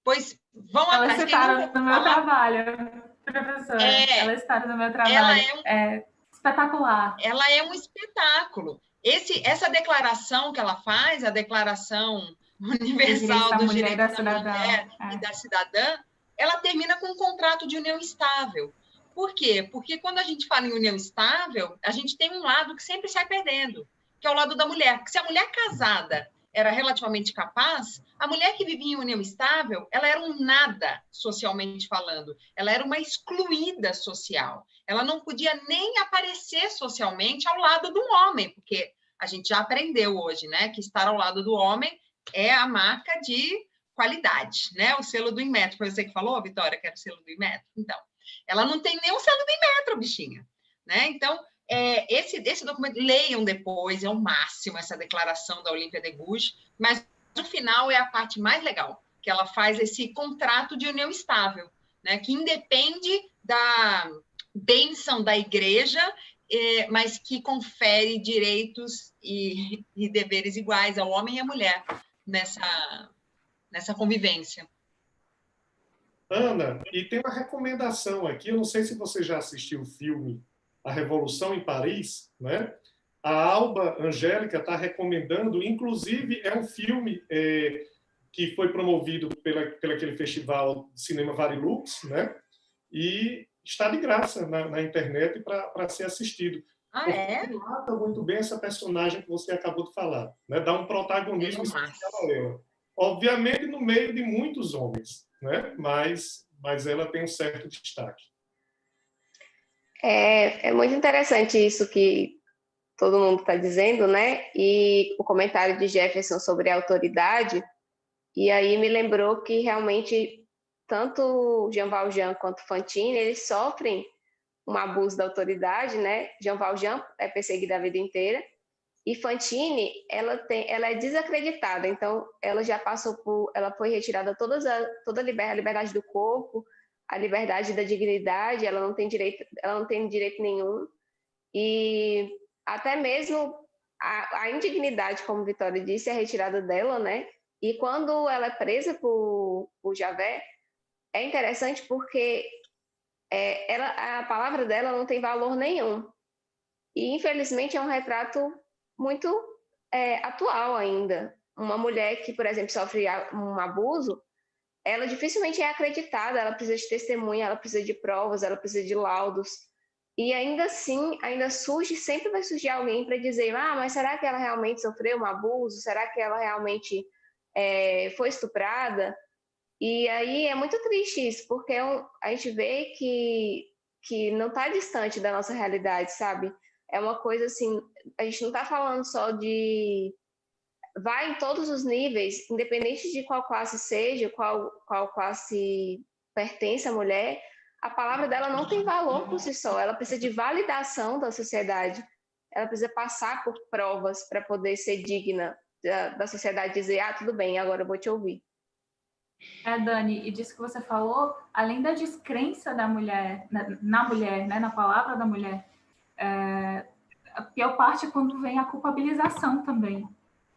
Pois vão atrás. Ela está no meu trabalho, professora. Ela está no meu trabalho. É espetacular. Ela é um espetáculo. Essa declaração que ela faz, a Declaração Universal dos Direitos da Mulher e da Cidadã, ela termina com um contrato de união estável. Por quê? Porque quando a gente fala em união estável, a gente tem um lado que sempre sai perdendo, que é o lado da mulher. Porque se a mulher casada era relativamente capaz, a mulher que vivia em união estável, ela era um nada, socialmente falando. Ela era uma excluída social. Ela não podia nem aparecer socialmente ao lado do homem, porque a gente já aprendeu hoje, né, que estar ao lado do homem é a marca de qualidade, né? O selo do Inmetro. Foi você que falou, Vitória, que era o selo do Inmetro? Então, ela não tem nem o selo do Inmetro, bichinha, né? Então, esse documento, leiam depois, é o máximo, essa declaração da Olímpia de Gouges, mas no final é a parte mais legal, que ela faz esse contrato de união estável, né, que independe da bênção da igreja, mas que confere direitos e deveres iguais ao homem e à mulher nessa convivência. Ana, e tem uma recomendação aqui, eu não sei se você já assistiu o filme A Revolução em Paris, né? A Alba Angélica está recomendando, inclusive é um filme que foi promovido pelaquele festival de cinema Varilux, né? E está de graça na internet para ser assistido. Mata muito bem essa personagem que você acabou de falar, né? Dá um protagonismo especial a ela. Obviamente no meio de muitos homens, né? Mas ela tem um certo destaque. É muito interessante isso que todo mundo está dizendo, né? E o comentário de Jefferson sobre a autoridade, e aí me lembrou que realmente tanto Jean Valjean quanto Fantine, eles sofrem um abuso da autoridade, né? Jean Valjean é perseguida a vida inteira, e Fantine, ela é desacreditada, então ela já ela foi retirada toda a liberdade do corpo, a liberdade da dignidade, ela não tem direito nenhum, e até mesmo a indignidade, como Vitória disse, é retirada dela, né? E quando ela é presa por Javert, é interessante porque a palavra dela não tem valor nenhum. E, infelizmente, é um retrato muito atual ainda. Uma mulher que, por exemplo, sofre um abuso, ela dificilmente é acreditada, ela precisa de testemunha, ela precisa de provas, ela precisa de laudos. E ainda assim, sempre vai surgir alguém para dizer, mas será que ela realmente sofreu um abuso? Será que ela realmente foi estuprada? E aí é muito triste isso, porque a gente vê que não está distante da nossa realidade, sabe? É uma coisa assim, a gente não está falando só de... Vai em todos os níveis, independente de qual classe seja, qual classe pertence à mulher, a palavra dela não tem valor por si só, ela precisa de validação da sociedade, ela precisa passar por provas para poder ser digna da sociedade dizer, tudo bem, agora eu vou te ouvir. Dani, e disso que você falou, além da descrença da mulher, na mulher, né, na palavra da mulher, a pior parte é quando vem a culpabilização também.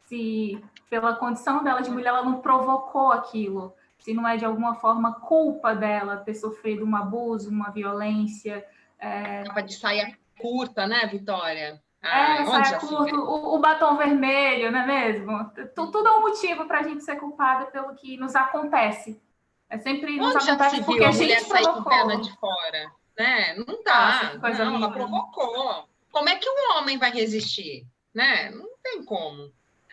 Se pela condição dela de mulher ela não provocou aquilo, se não é de alguma forma culpa dela ter sofrido um abuso, uma violência. Capa de saia curta, né, Vitória? Saia curta, o batom vermelho, não é mesmo? Tudo é um motivo para a gente ser culpada pelo que nos acontece. Sempre nos acontece porque a gente provocou. Com perna de fora, né? Não dá. Ela provocou. Como é que um homem vai resistir, né? Não tem como.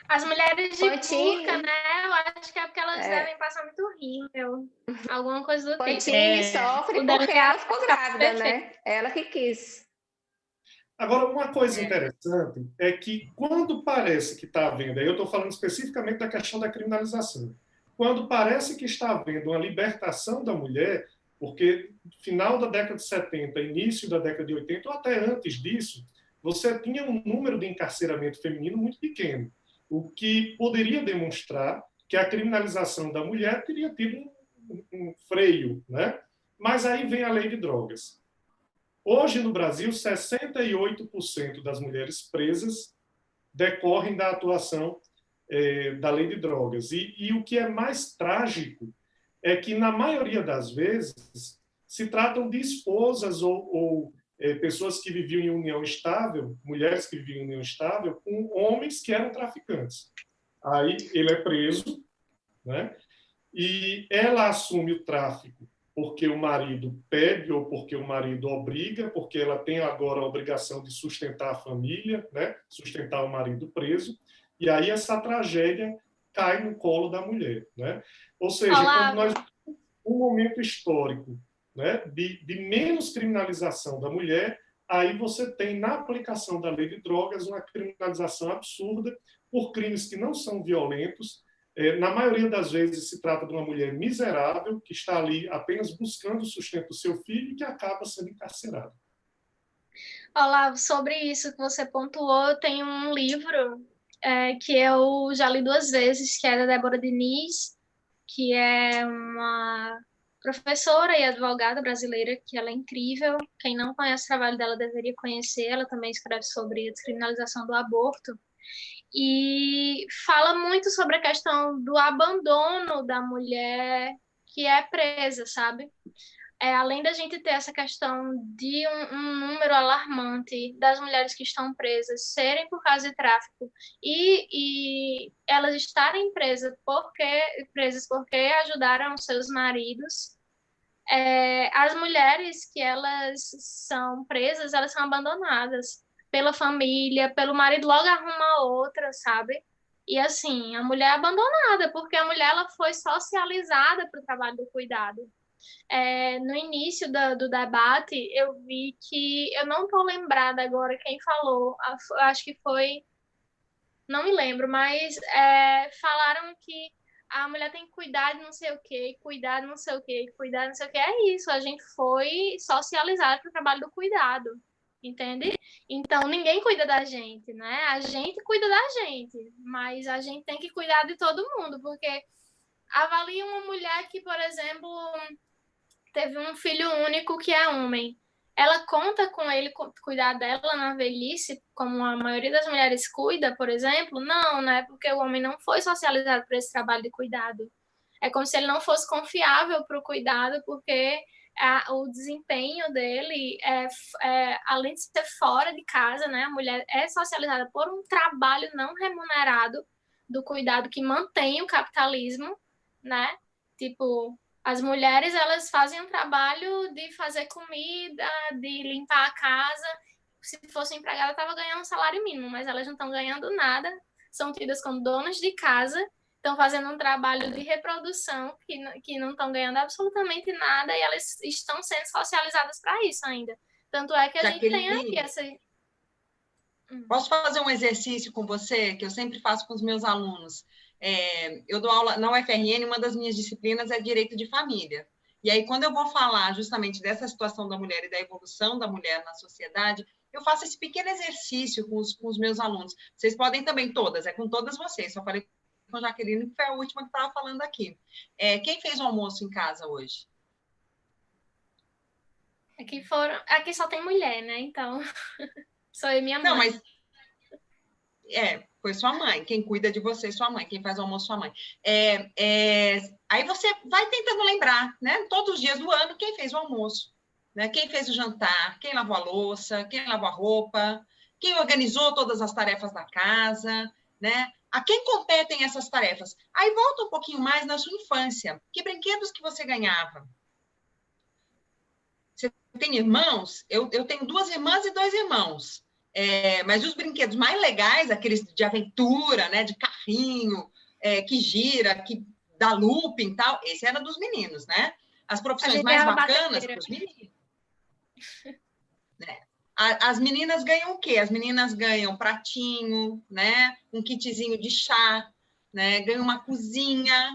As mulheres de burca, né? Eu acho que é porque elas devem passar muito rímel. Alguma coisa do tipo. Fantine sofre porque ela ficou grávida, né? Ela que quis. Agora, uma coisa interessante é que quando parece que está havendo, aí eu estou falando especificamente da questão da criminalização, quando parece que está havendo uma libertação da mulher, porque no final da década de 70, início da década de 80, ou até antes disso, você tinha um número de encarceramento feminino muito pequeno, o que poderia demonstrar que a criminalização da mulher teria tido um freio, né? Mas aí vem a lei de drogas. Hoje, no Brasil, 68% das mulheres presas decorrem da atuação da lei de drogas. E o que é mais trágico é que, na maioria das vezes, se tratam de esposas ou pessoas que viviam em união estável, mulheres que viviam em união estável, com homens que eram traficantes. Aí ele é preso, né? E ela assume o tráfico porque o marido pede ou porque o marido obriga, porque ela tem agora a obrigação de sustentar a família, né? Sustentar o marido preso. E aí essa tragédia cai no colo da mulher, né? Ou seja, Olá. quando nós um momento histórico, né, de menos criminalização da mulher, aí você tem, na aplicação da lei de drogas, uma criminalização absurda por crimes que não são violentos. Na maioria das vezes se trata de uma mulher miserável que está ali apenas buscando o sustento do seu filho e que acaba sendo encarcerada. Olá, sobre isso que você pontuou, eu tenho um livro que eu já li 2 vezes, que é da Débora Diniz, que é uma professora e advogada brasileira, que ela é incrível. Quem não conhece o trabalho dela deveria conhecer. Ela também escreve sobre a descriminalização do aborto. E fala muito sobre a questão do abandono da mulher que é presa, sabe? Além da gente ter essa questão de um número alarmante das mulheres que estão presas serem por causa de tráfico e elas estarem presas porque ajudaram seus maridos, as mulheres que elas são presas, elas são abandonadas pela família, pelo marido logo arruma outra, sabe? E assim, a mulher é abandonada, porque a mulher ela foi socializada para o trabalho do cuidado. No início do debate, eu vi que, eu não estou lembrada agora quem falou, acho que foi, não me lembro, mas falaram que a mulher tem que cuidar de não sei o quê, cuidar de não sei o quê, cuidar de não sei o quê. É isso, a gente foi socializado para o trabalho do cuidado, entende? Então, ninguém cuida da gente, né? A gente cuida da gente, mas a gente tem que cuidar de todo mundo, porque avalia uma mulher que, por exemplo, teve um filho único que é homem. Ela conta com ele cuidar dela na velhice, como a maioria das mulheres cuida, por exemplo? Não, né? Porque o homem não foi socializado para esse trabalho de cuidado. É como se ele não fosse confiável para o cuidado, porque o desempenho dele além de ser fora de casa, né? A mulher é socializada por um trabalho não remunerado do cuidado que mantém o capitalismo, né? Tipo, as mulheres, elas fazem um trabalho de fazer comida, de limpar a casa. Se fosse empregada, estava ganhando um salário mínimo, mas elas não estão ganhando nada. São tidas como donas de casa, estão fazendo um trabalho de reprodução que não estão ganhando absolutamente nada e elas estão sendo socializadas para isso ainda. Tanto é que a gente tem aqui essa... Posso fazer um exercício com você, que eu sempre faço com os meus alunos? Eu dou aula na UFRN, uma das minhas disciplinas é Direito de Família. E aí, quando eu vou falar justamente dessa situação da mulher e da evolução da mulher na sociedade, eu faço esse pequeno exercício com os meus alunos. Vocês podem também, todas, com todas vocês. Só falei com a Jaqueline, que foi a última que estava falando aqui. Quem fez o almoço em casa hoje? Aqui só tem mulher, né? Então, sou eu e minha mãe. Não, mas... foi sua mãe. Quem cuida de você, sua mãe. Quem faz o almoço, sua mãe. Aí você vai tentando lembrar, né? Todos os dias do ano, quem fez o almoço, né? Quem fez o jantar, quem lavou a louça, quem lavou a roupa, quem organizou todas as tarefas da casa, né? A quem competem essas tarefas? Aí volta um pouquinho mais na sua infância. Que brinquedos que você ganhava? Você tem irmãos? Eu tenho 2 irmãs e 2 irmãos. Mas os brinquedos mais legais, aqueles de aventura, né, de carrinho, que gira, que dá looping e tal, esse era dos meninos, né? As profissões mais bacanas para os meninos. Né? As meninas ganham o quê? As meninas ganham pratinho, né? Um kitzinho de chá, né? Ganham uma cozinha,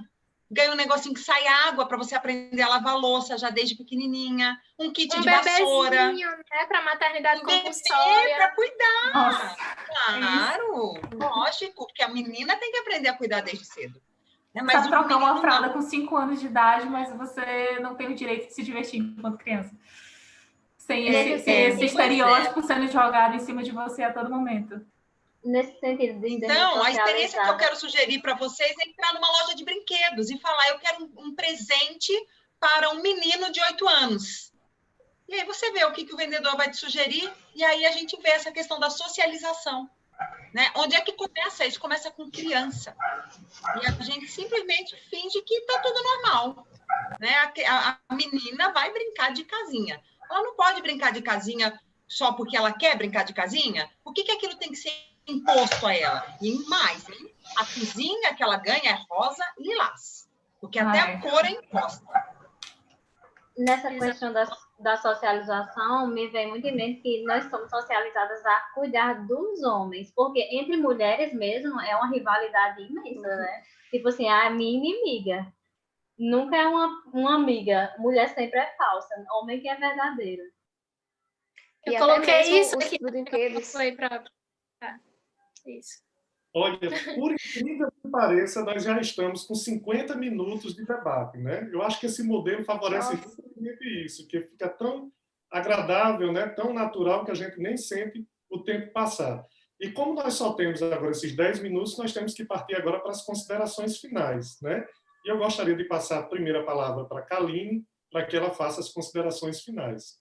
ganham um negocinho que sai água para você aprender a lavar louça já desde pequenininha, um kit de vassoura. Né, para maternidade compulsória. Para cuidar. Nossa, claro, lógico, porque a menina tem que aprender a cuidar desde cedo. Né? Mas sabe trocar uma fralda com 5 anos de idade, mas você não tem o direito de se divertir enquanto criança. Sem esse estereótipo sendo jogado em cima de você a todo momento. Nesse sentido de então, a experiência que eu quero sugerir para vocês é entrar numa loja de brinquedos e falar, eu quero um presente para um menino de 8 anos. E aí você vê o que o vendedor vai te sugerir, e aí a gente vê essa questão da socialização. Né? Onde é que começa isso? Começa com criança. E a gente simplesmente finge que está tudo normal. Né? A menina vai brincar de casinha. Ela não pode brincar de casinha só porque ela quer brincar de casinha. Por que aquilo tem que ser imposto a ela. E mais, hein? A cozinha que ela ganha é rosa e lilás, porque até a cor é imposta. Nessa questão da socialização, me vem muito em mente que nós somos socializadas a cuidar dos homens, porque entre mulheres mesmo é uma rivalidade imensa, né? Tipo assim, a minha inimiga nunca é uma amiga, mulher sempre é falsa, homem que é verdadeiro. E Eu até coloquei mesmo isso os aqui. brinquedos. Foi para isso. Olha, por incrível que pareça, nós já estamos com 50 minutos de debate, né? Eu acho que esse modelo favorece justamente isso, que fica tão agradável, né? Tão natural que a gente nem sente o tempo passar. E como nós só temos agora esses 10 minutos, nós temos que partir agora para as considerações finais, né? E eu gostaria de passar a primeira palavra para a Kaline, para que ela faça as considerações finais.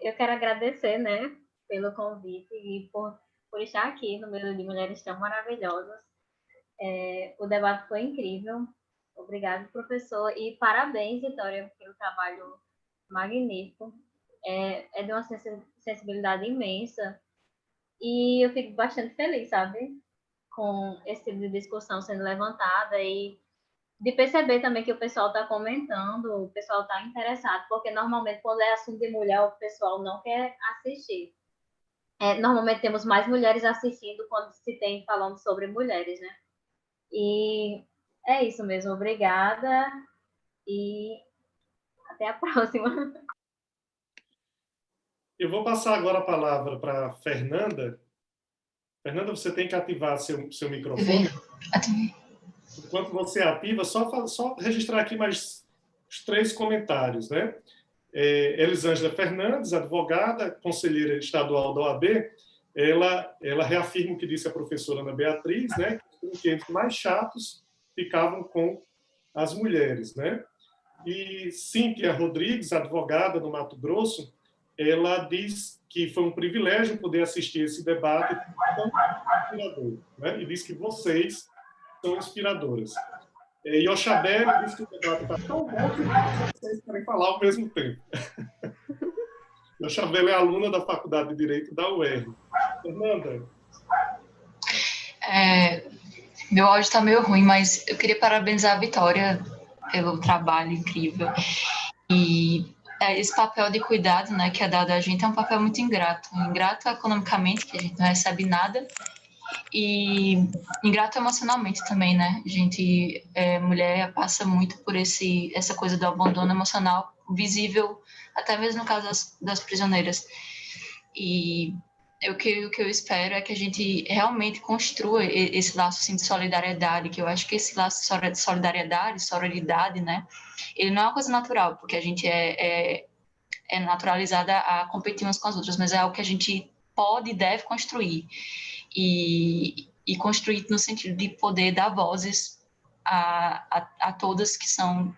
Eu quero agradecer, né, pelo convite e por estar aqui no meio de mulheres tão maravilhosas. O debate foi incrível. Obrigada, professor. E parabéns, Vitória, pelo trabalho magnífico. É de uma sensibilidade imensa. E eu fico bastante feliz, sabe? Com esse tipo de discussão sendo levantada e de perceber também que o pessoal está comentando, o pessoal está interessado, porque normalmente quando é assunto de mulher, o pessoal não quer assistir. Normalmente temos mais mulheres assistindo quando se tem falando sobre mulheres, né? E é isso mesmo, obrigada e até a próxima. Eu vou passar agora a palavra para a Fernanda. Fernanda, você tem que ativar seu microfone. Ativei. Enquanto você ativa, só registrar aqui mais os 3 comentários, né? Elisângela Fernandes, advogada, conselheira estadual da OAB, ela reafirma o que disse a professora Ana Beatriz, né? Que os brinquedos mais chatos ficavam com as mulheres, né? E Cíntia Rodrigues, advogada no Mato Grosso, ela diz que foi um privilégio poder assistir esse debate tão inspirador, né? E diz que vocês são inspiradoras. E Oxabelle diz que o debate está tão bom que vocês querem falar ao mesmo tempo. Oxabelle é aluna da Faculdade de Direito da UERJ. Fernanda? Meu áudio está meio ruim, mas eu queria parabenizar a Vitória pelo trabalho incrível. E esse papel de cuidado, né, que é dado a gente é um papel muito ingrato. Ingrato economicamente, que a gente não recebe nada, e ingrato emocionalmente também, né? A gente, mulher, passa muito por essa coisa do abandono emocional visível, até mesmo no caso das prisioneiras. E o que eu espero é que a gente realmente construa esse laço assim, de solidariedade, que eu acho que esse laço de solidariedade, sororidade, né? Ele não é uma coisa natural, porque a gente é naturalizada a competir umas com as outras, mas é algo que a gente pode e deve construir. E construir no sentido de poder dar vozes a todas que são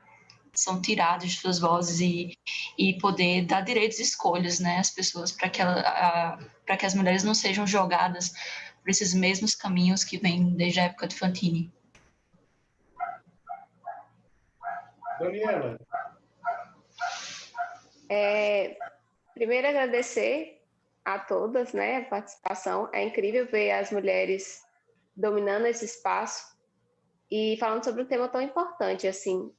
tiradas de suas vozes e poder dar direitos e escolhas, né, às pessoas, para que as mulheres não sejam jogadas por esses mesmos caminhos que vêm desde a época de Fantini. Daniela? Primeiro, agradecer a todas, né, a participação. É incrível ver as mulheres dominando esse espaço e falando sobre um tema tão importante, assim.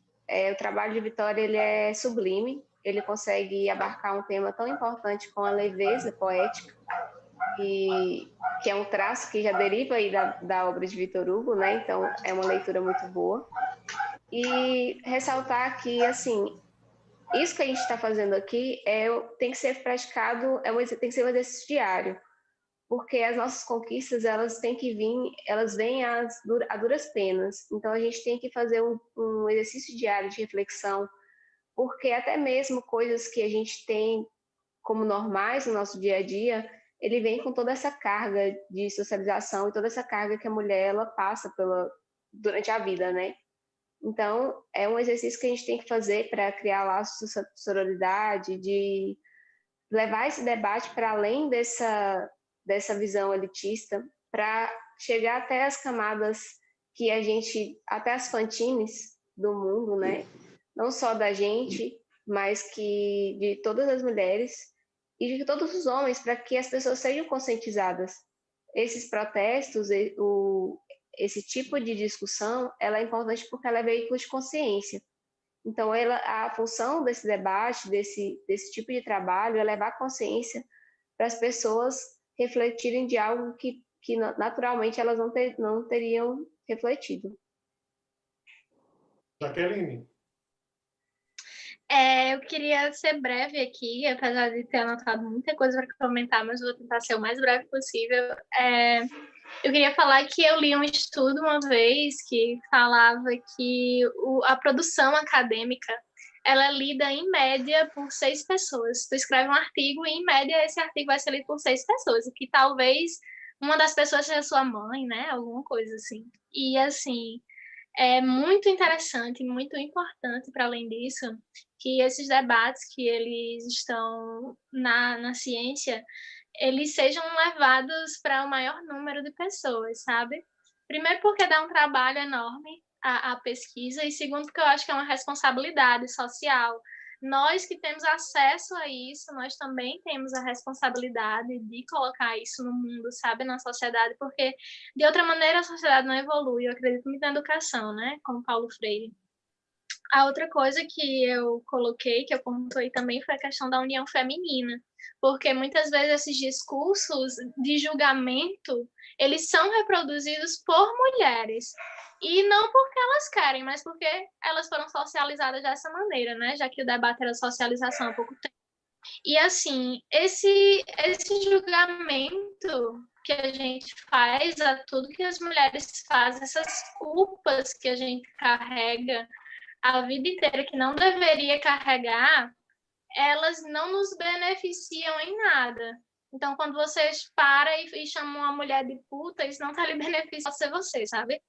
O trabalho de Vitória, ele é sublime, ele consegue abarcar um tema tão importante com a leveza poética, que é um traço que já deriva aí da obra de Victor Hugo, né? Então, é uma leitura muito boa. E ressaltar que, assim, isso que a gente está fazendo aqui tem que ser praticado, tem que ser um exercício diário, porque as nossas conquistas, elas têm que vir, elas vêm a duras penas. Então, a gente tem que fazer um exercício diário de reflexão, porque até mesmo coisas que a gente tem como normais no nosso dia a dia, ele vem com toda essa carga de socialização e toda essa carga que a mulher ela passa durante a vida, né? Então, é um exercício que a gente tem que fazer para criar laços de sororidade, de levar esse debate para além dessa visão elitista, para chegar até as camadas até as Fantines do mundo, né? Não só da gente, mas que de todas as mulheres, e de todos os homens, para que as pessoas sejam conscientizadas. Esses protestos, esse tipo de discussão, ela é importante porque ela é veículo de consciência. Então, a função desse debate, desse tipo de trabalho, é levar consciência para as pessoas refletirem de algo que naturalmente elas não teriam refletido. Jaqueline? Eu queria ser breve aqui, apesar de ter anotado muita coisa para comentar, mas vou tentar ser o mais breve possível. Eu queria falar que eu li um estudo uma vez que falava que a produção acadêmica ela é lida em média por 6 pessoas. Tu escreve um artigo e, em média, esse artigo vai ser lido por 6 pessoas, o que talvez uma das pessoas seja sua mãe, né? Alguma coisa assim. E, assim, é muito interessante, muito importante, para além disso, que esses debates que eles estão na ciência, eles sejam levados para o maior número de pessoas, sabe? Primeiro porque dá um trabalho enorme a pesquisa, e segundo porque eu acho que é uma responsabilidade social. Nós que temos acesso a isso, nós também temos a responsabilidade de colocar isso no mundo, sabe, na sociedade, porque de outra maneira a sociedade não evolui. Eu acredito muito na educação, né, como Paulo Freire. A outra coisa que eu coloquei, que eu pontuei também, foi a questão da união feminina, porque muitas vezes esses discursos de julgamento, eles são reproduzidos por mulheres, e não porque elas querem, mas porque elas foram socializadas dessa maneira, né? Já que o debate era socialização há pouco tempo. E, assim, esse julgamento que a gente faz a tudo que as mulheres fazem, essas culpas que a gente carrega a vida inteira, que não deveria carregar, elas não nos beneficiam em nada. Então, quando vocês param e chamam uma mulher de puta, isso não está lhe beneficiando ser você, sabe?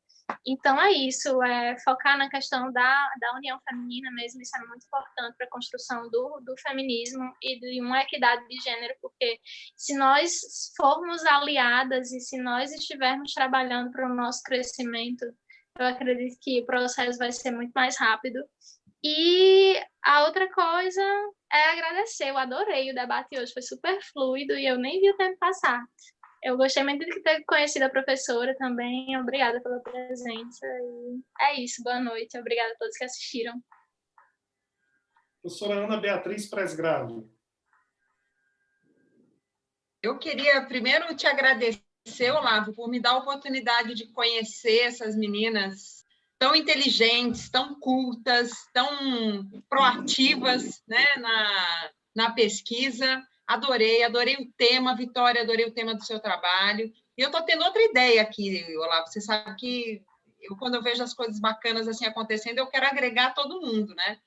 Então, é isso, focar na questão da união feminina mesmo. Isso é muito importante para a construção do feminismo e de uma equidade de gênero, porque se nós formos aliadas e se nós estivermos trabalhando para o nosso crescimento, eu acredito que o processo vai ser muito mais rápido. E a outra coisa é agradecer. Eu adorei o debate hoje, foi super fluido e eu nem vi o tempo passar. Eu gostei muito de ter conhecido a professora também. Obrigada pela presença. E é isso, boa noite. Obrigada a todos que assistiram. Professora Ana Beatriz Presgrado. Eu queria primeiro te agradecer, Olavo, por me dar a oportunidade de conhecer essas meninas tão inteligentes, tão cultas, tão proativas, né, na pesquisa. Adorei o tema, Vitória, adorei o tema do seu trabalho. E eu estou tendo outra ideia aqui, Olavo. Você sabe que quando eu vejo as coisas bacanas assim acontecendo, eu quero agregar todo mundo, né?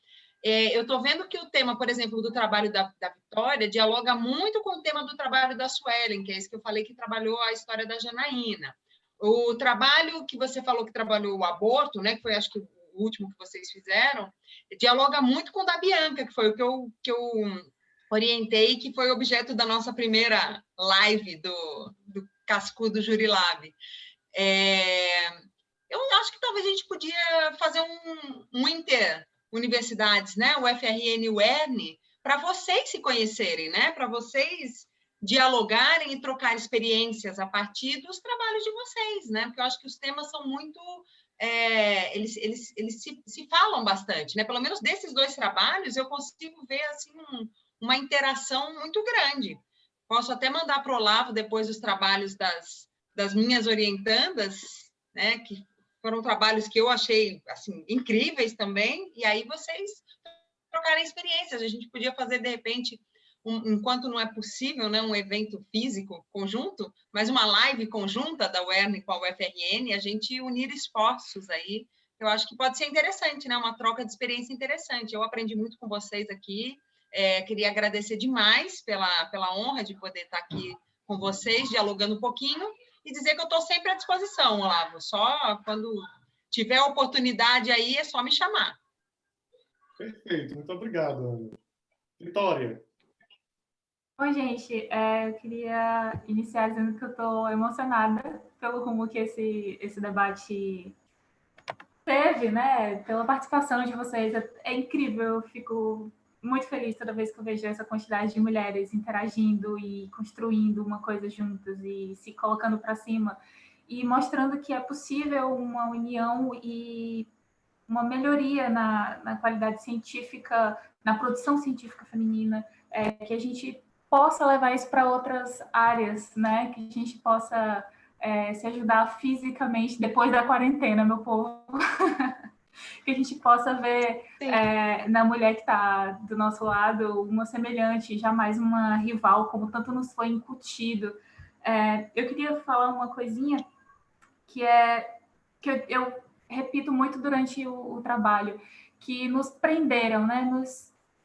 Eu estou vendo que o tema, por exemplo, do trabalho da Vitória dialoga muito com o tema do trabalho da Suelen, que é esse que eu falei que trabalhou a história da Janaína. O trabalho que você falou que trabalhou o aborto, né, que foi, acho que, o último que vocês fizeram, dialoga muito com o da Bianca, que foi o que eu orientei, que foi objeto da nossa primeira live do Cascudo Jurilab. Eu acho que talvez a gente podia fazer um interuniversidades, né? O FRN e o ERN, para vocês se conhecerem, né? Para vocês dialogarem e trocar experiências a partir dos trabalhos de vocês, né? Porque eu acho que os temas são muito... eles se falam bastante, né? Pelo menos desses 2 trabalhos, eu consigo ver assim, uma interação muito grande. Posso até mandar para o Olavo depois os trabalhos das minhas orientandas, né? Que foram trabalhos que eu achei assim, incríveis também, e aí vocês trocarem experiências. A gente podia fazer, de repente, enquanto não é possível, né, um evento físico conjunto, mas uma live conjunta da UERN com a UFRN, a gente unir esforços aí. Eu acho que pode ser interessante, né? Uma troca de experiência interessante. Eu aprendi muito com vocês aqui. Queria agradecer demais pela honra de poder estar aqui com vocês, dialogando um pouquinho, e dizer que eu estou sempre à disposição, Olavo. Só quando tiver oportunidade aí, é só me chamar. Perfeito, muito obrigado, Ana. Vitória. Bom, gente, eu queria iniciar dizendo que eu estou emocionada pelo rumo que esse debate teve, né? Pela participação de vocês. É incrível, eu fico muito feliz toda vez que eu vejo essa quantidade de mulheres interagindo e construindo uma coisa juntas e se colocando para cima e mostrando que é possível uma união e uma melhoria na qualidade científica, na produção científica feminina, que a gente possa levar isso para outras áreas, né? Que a gente possa se ajudar fisicamente depois da quarentena, meu povo. Que a gente possa ver na mulher que está do nosso lado uma semelhante, jamais uma rival, como tanto nos foi incutido. Eu queria falar uma coisinha que eu repito muito durante o trabalho, que nos prenderam, né?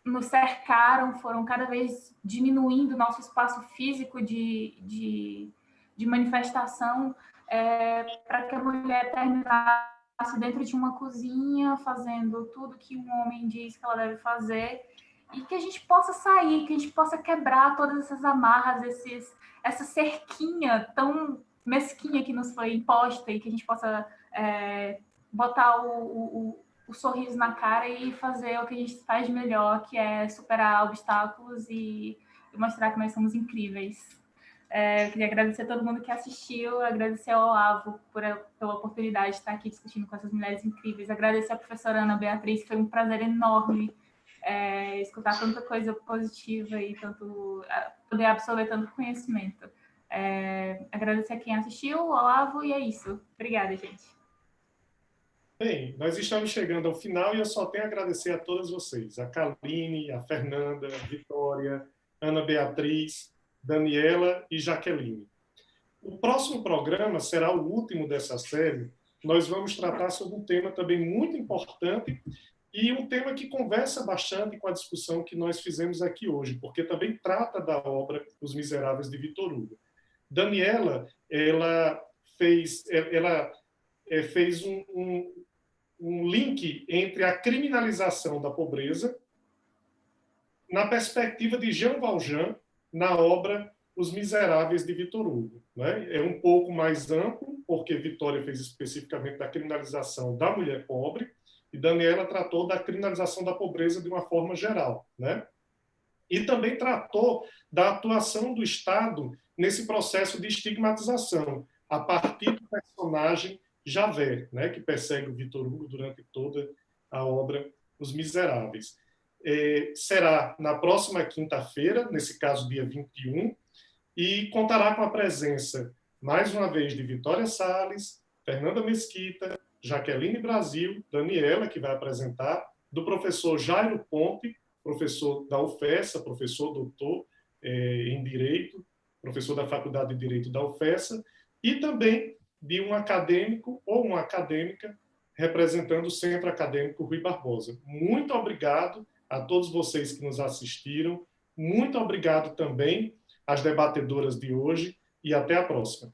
Nos cercaram, foram cada vez diminuindo nosso espaço físico de manifestação, para que a mulher terminasse dentro de uma cozinha, fazendo tudo que um homem diz que ela deve fazer, e que a gente possa sair, que a gente possa quebrar todas essas amarras, essa cerquinha tão mesquinha que nos foi imposta, e que a gente possa botar o sorriso na cara e fazer o que a gente faz de melhor, que é superar obstáculos e mostrar que nós somos incríveis. Eu queria agradecer a todo mundo que assistiu, agradecer ao Olavo pela oportunidade de estar aqui discutindo com essas mulheres incríveis, agradecer a professora Ana Beatriz, foi um prazer enorme escutar tanta coisa positiva e poder absorver tanto conhecimento. Agradecer a quem assistiu, ao Olavo, e é isso. Obrigada, gente. Bem, nós estamos chegando ao final e eu só tenho a agradecer a todas vocês, a Kaline, a Fernanda, a Vitória, Ana Beatriz, Daniela e Jaqueline. O próximo programa será o último dessa série. Nós vamos tratar sobre um tema também muito importante e um tema que conversa bastante com a discussão que nós fizemos aqui hoje, porque também trata da obra Os Miseráveis de Victor Hugo. Daniela, ela fez um link entre a criminalização da pobreza na perspectiva de Jean Valjean na obra Os Miseráveis de Victor Hugo. Né? É um pouco mais amplo, porque Vitória fez especificamente da criminalização da mulher pobre e Daniela tratou da criminalização da pobreza de uma forma geral. Né? E também tratou da atuação do Estado nesse processo de estigmatização, a partir do personagem Javert, né? Que persegue o Victor Hugo durante toda a obra Os Miseráveis. Será na próxima quinta-feira, nesse caso dia 21, e contará com a presença, mais uma vez, de Vitória Salles, Fernanda Mesquita, Jaqueline Brasil, Daniela, que vai apresentar, do professor Jairo Ponte, professor da UFESA, professor doutor em Direito, professor da Faculdade de Direito da UFESA, e também de um acadêmico ou uma acadêmica representando o Centro Acadêmico Rui Barbosa. Muito obrigado a todos vocês que nos assistiram. Muito obrigado também às debatedoras de hoje e até a próxima.